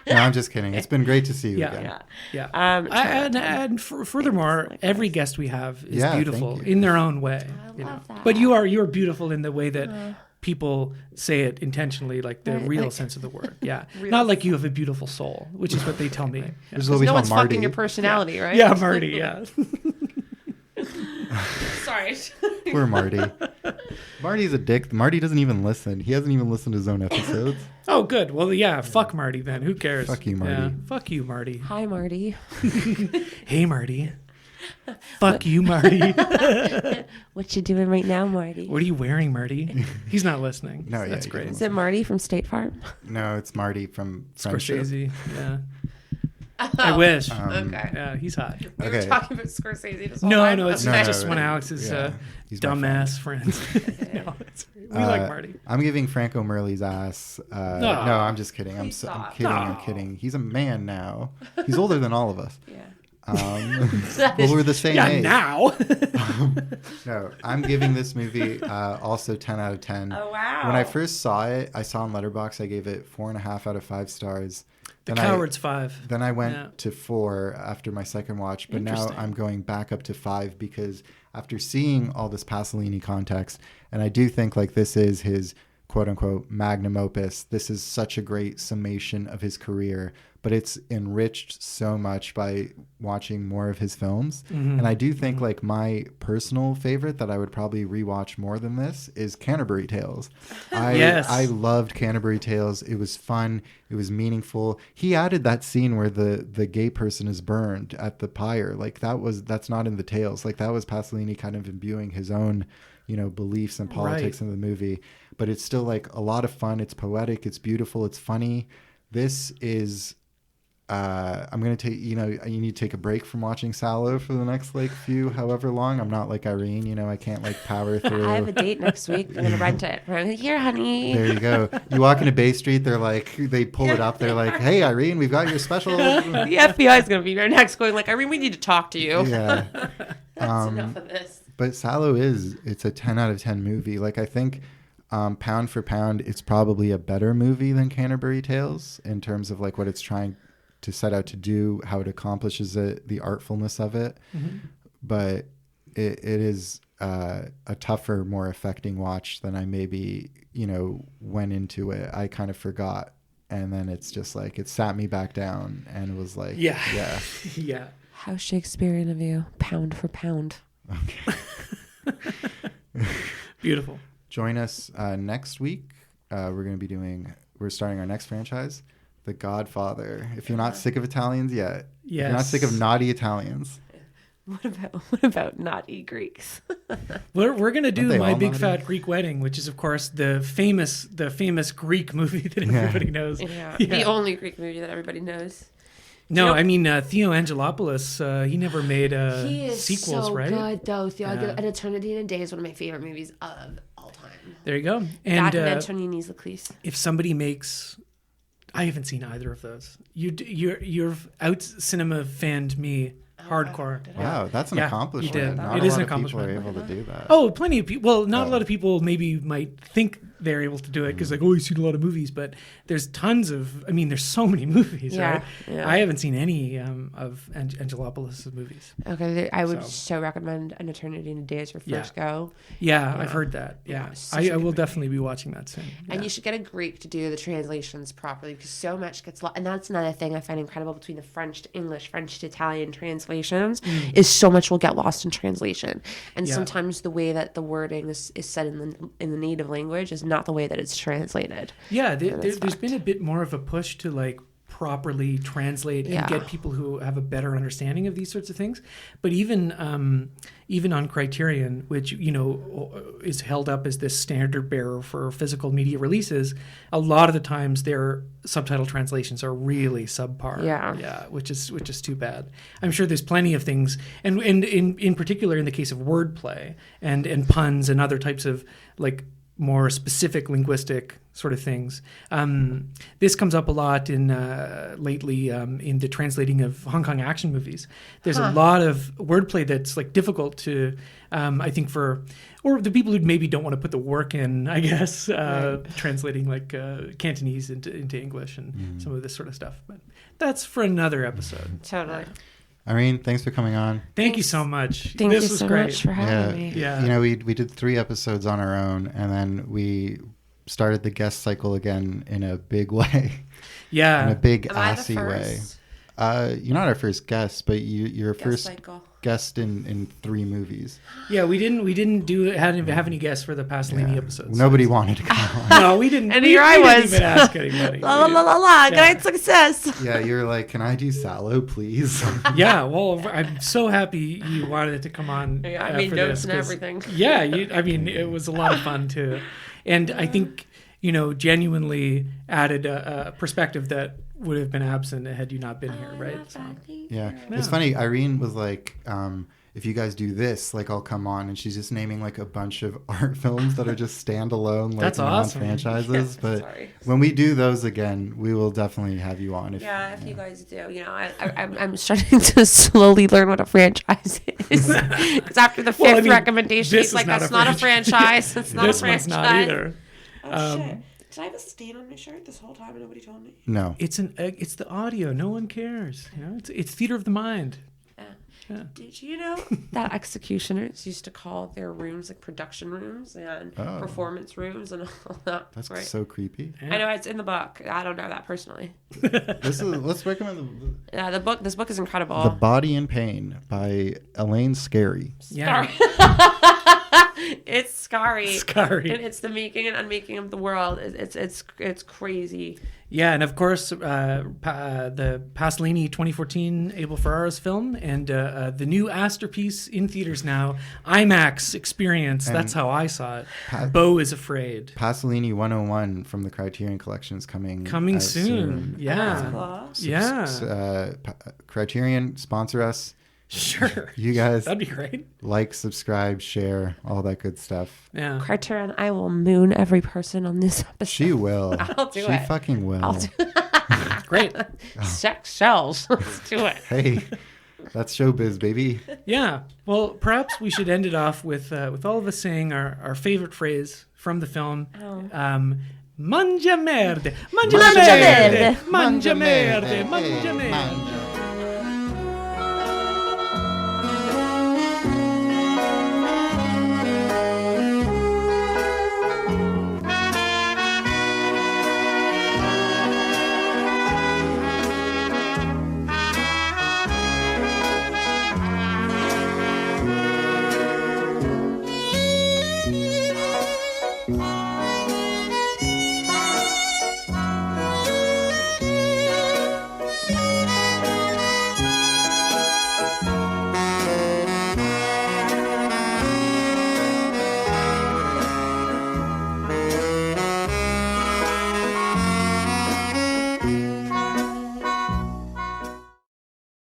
No, I'm just kidding. It's been great to see you again.
Yeah. And furthermore, every guest we have is beautiful in their own way.
I love that.
But you're beautiful in the way that people say it intentionally, like the real sense of the word. Yeah. Not like you have a beautiful soul, which is what they tell me.
There's
No one's
Marty.
fucking your personality, right?
Yeah, Marty, yeah.
Sorry.
Poor Marty. Marty's a dick. Marty doesn't even listen. He hasn't even listened to his own episodes.
Oh, good. Well, yeah, fuck Marty then. Who cares?
Fuck you, Marty.
Yeah, fuck you, Marty.
Hi, Marty.
Hey, Marty. Fuck you, Marty.
What you doing right now, Marty?
What are you wearing, Marty? He's not listening.
No,
that's great.
Is it Marty from State Farm?
No, it's Marty from Friendship.
Scorsese. Yeah. I wish.
Okay.
Yeah, he's hot.
We were talking about Scorsese this whole
No,
time?
it's just one of Alex's
he's my
dumbass friends. No, we like Marty.
I'm giving Franco Merli's ass. No, I'm just kidding. I'm kidding. He's a man now. He's older than all of us.
Yeah.
Well, we're the same age.
Now.
No, I'm giving this movie also 10 out of 10.
Oh, wow.
When I first saw it, I saw on Letterboxd, I gave it 4.5 out of 5 stars.
The Coward's 5.
Then I went to 4 after my second watch, but now I'm going back up to 5 because after seeing all this Pasolini context, and I do think like this is his quote unquote magnum opus. This is such a great summation of his career, but it's enriched so much by watching more of his films. Mm-hmm. And I do think like my personal favorite that I would probably rewatch more than this is Canterbury Tales. I loved Canterbury Tales. It was fun. It was meaningful. He added that scene where the gay person is burned at the pyre. Like that's not in the Tales. Like that was Pasolini kind of imbuing his own, beliefs and politics in the movie. But it's still like a lot of fun. It's poetic. It's beautiful. It's funny. This is, I'm going to take, you need to take a break from watching Salò for the next however long. I'm not like Irene, I can't power through.
I have a date next week. I'm going to rent it. Right here, honey.
There you go. You walk into Bay Street, they pull it up. They're like, hey, Irene, we've got your special.
The FBI is going to be right next going like, Irene, we need to talk to you.
Yeah.
That's enough of this.
But Salò it's a 10 out of 10 movie. Like I think pound for pound, it's probably a better movie than Canterbury Tales in terms of what it's trying to set out to do, how it accomplishes it, the artfulness of it. Mm-hmm. But it is a tougher, more affecting watch than I maybe, went into it. I kind of forgot. And then it's just it sat me back down and it was yeah.
Yeah.
How Shakespearean of you, pound for pound.
Okay.
Beautiful.
Join us next week. We're starting our next franchise, The Godfather. If you're not sick of Italians yet.
Yes.
If you're not sick of naughty Italians.
What about naughty Greeks?
We're gonna do
they
My
all
Big
naughty?
Fat Greek Wedding, which is of course the famous Greek movie that everybody knows.
Yeah. The only Greek movie that everybody knows.
No, I mean Theo Angelopoulos. He never made
He is
sequels,
so
right?
good though. Theo, An Eternity in a Day is one of my favorite movies of all time.
There you go.
That
And
and Antonini's Leclise.
if somebody makes, I haven't seen either of those. You've out cinema fanned me hardcore.
Wow, that's an
Yeah,
accomplishment.
you did.
Not
It
a
is
lot
an
of people are
accomplishment.
able to do that.
Oh, plenty of people. Well, not a lot of people maybe might think they're able to do it because like, oh, you've seen a lot of movies, but there's tons of. I mean, there's so many movies,
Yeah,
right?
yeah.
I haven't seen any of Angelopoulos' movies.
Okay, I would so recommend An Eternity in a Day as your first go.
Yeah, I've heard that. Yeah,
such a
I
good
will definitely be watching that soon.
And you should get a Greek to do the translations properly because so much gets lost. And that's another thing I find incredible between the French to English, French to Italian translations is so much will get lost in translation. And sometimes the way that the wording is said in the native language is not the way that it's translated.
Yeah, there's been a bit more of a push to like properly translate and get people who have a better understanding of these sorts of things. But even on Criterion, which is held up as this standard bearer for physical media releases, a lot of the times their subtitle translations are really subpar. Yeah, which is too bad. I'm sure there's plenty of things, and in particular in the case of wordplay and puns and other types of like more specific linguistic sort of things. This comes up a lot in lately in the translating of Hong Kong action movies. There's a lot of wordplay that's like difficult to, I think or the people who maybe don't want to put the work in, I guess, translating like Cantonese into English and some of this sort of stuff. But that's for another episode.
Totally.
Irene, thanks for coming on.
Thank you so much.
Thank
this
you
was
so
great.
much for having me.
Yeah.
We did 3 episodes on our own, and then we started the guest cycle again in a big way.
Yeah.
In a big
Am I the
assy way.
first?
You're not our first guest, but you're
Guest
first
cycle.
guest in 3 movies.
Yeah, we didn't have any guests for the Pasolini episodes.
Nobody wanted to come on.
No, we didn't.
And
we,
here I
we
was.
didn't even ask anybody.
La la la la la. Great success.
Yeah, you're like, can I do Salò, please?
Yeah, well, I'm so happy you wanted to come on.
Yeah, I made
for
notes
this,
and
'cause-
everything.
Yeah, it was a lot of fun too, and I think genuinely added a perspective that would have been absent had you not been here, right? So,
Yeah. It's funny. Irene was like, if you guys do this, like, I'll come on. And she's just naming like a bunch of art films that are just standalone, like
That's awesome.
non-franchises. But
sorry.
when we do those again, we will definitely have you on.
If you guys do, I'm starting to slowly learn what a franchise is. Because after the 5th recommendation, he's like, "That's not a franchise. It's not a
this
franchise."
one's not either.
Oh shit! Did I have a stain on my shirt this whole time and nobody told me?
No.
It's the audio. No one cares. It's theater of the mind.
Yeah. Did you know that executioners used to call their rooms like production rooms and performance rooms and all that?
That's
right?
so creepy.
Yeah.
I know it's in the book. I don't know that personally.
Let's recommend
Yeah, the book. This book is incredible.
The Body in Pain by Elaine Scarry.
Yeah.
It's Scarry.
Scarry.
And it's the making and unmaking of the world. It's crazy.
Yeah, and of course, the Pasolini 2014 Abel Ferrara's film, and the new Asterpiece in theaters now, IMAX experience. That's how I saw it. Beau is Afraid.
Pasolini 101 from the Criterion Collection is coming out
soon. Yeah.
Cool.
Yeah.
Criterion, sponsor us.
Sure.
You guys
That'd be great.
like, subscribe, share, all that good stuff.
Yeah.
Criterion, I will moon every person on this episode.
She will.
I'll do
she
it.
fucking will.
I'll do
Great.
Sex sells. Let's do it.
Hey, that's showbiz, baby.
Yeah. Well, perhaps we should end it off with all of us saying our favorite phrase from the film. Mangia merde. Mangia merde. Mangia merde. Mangia merde.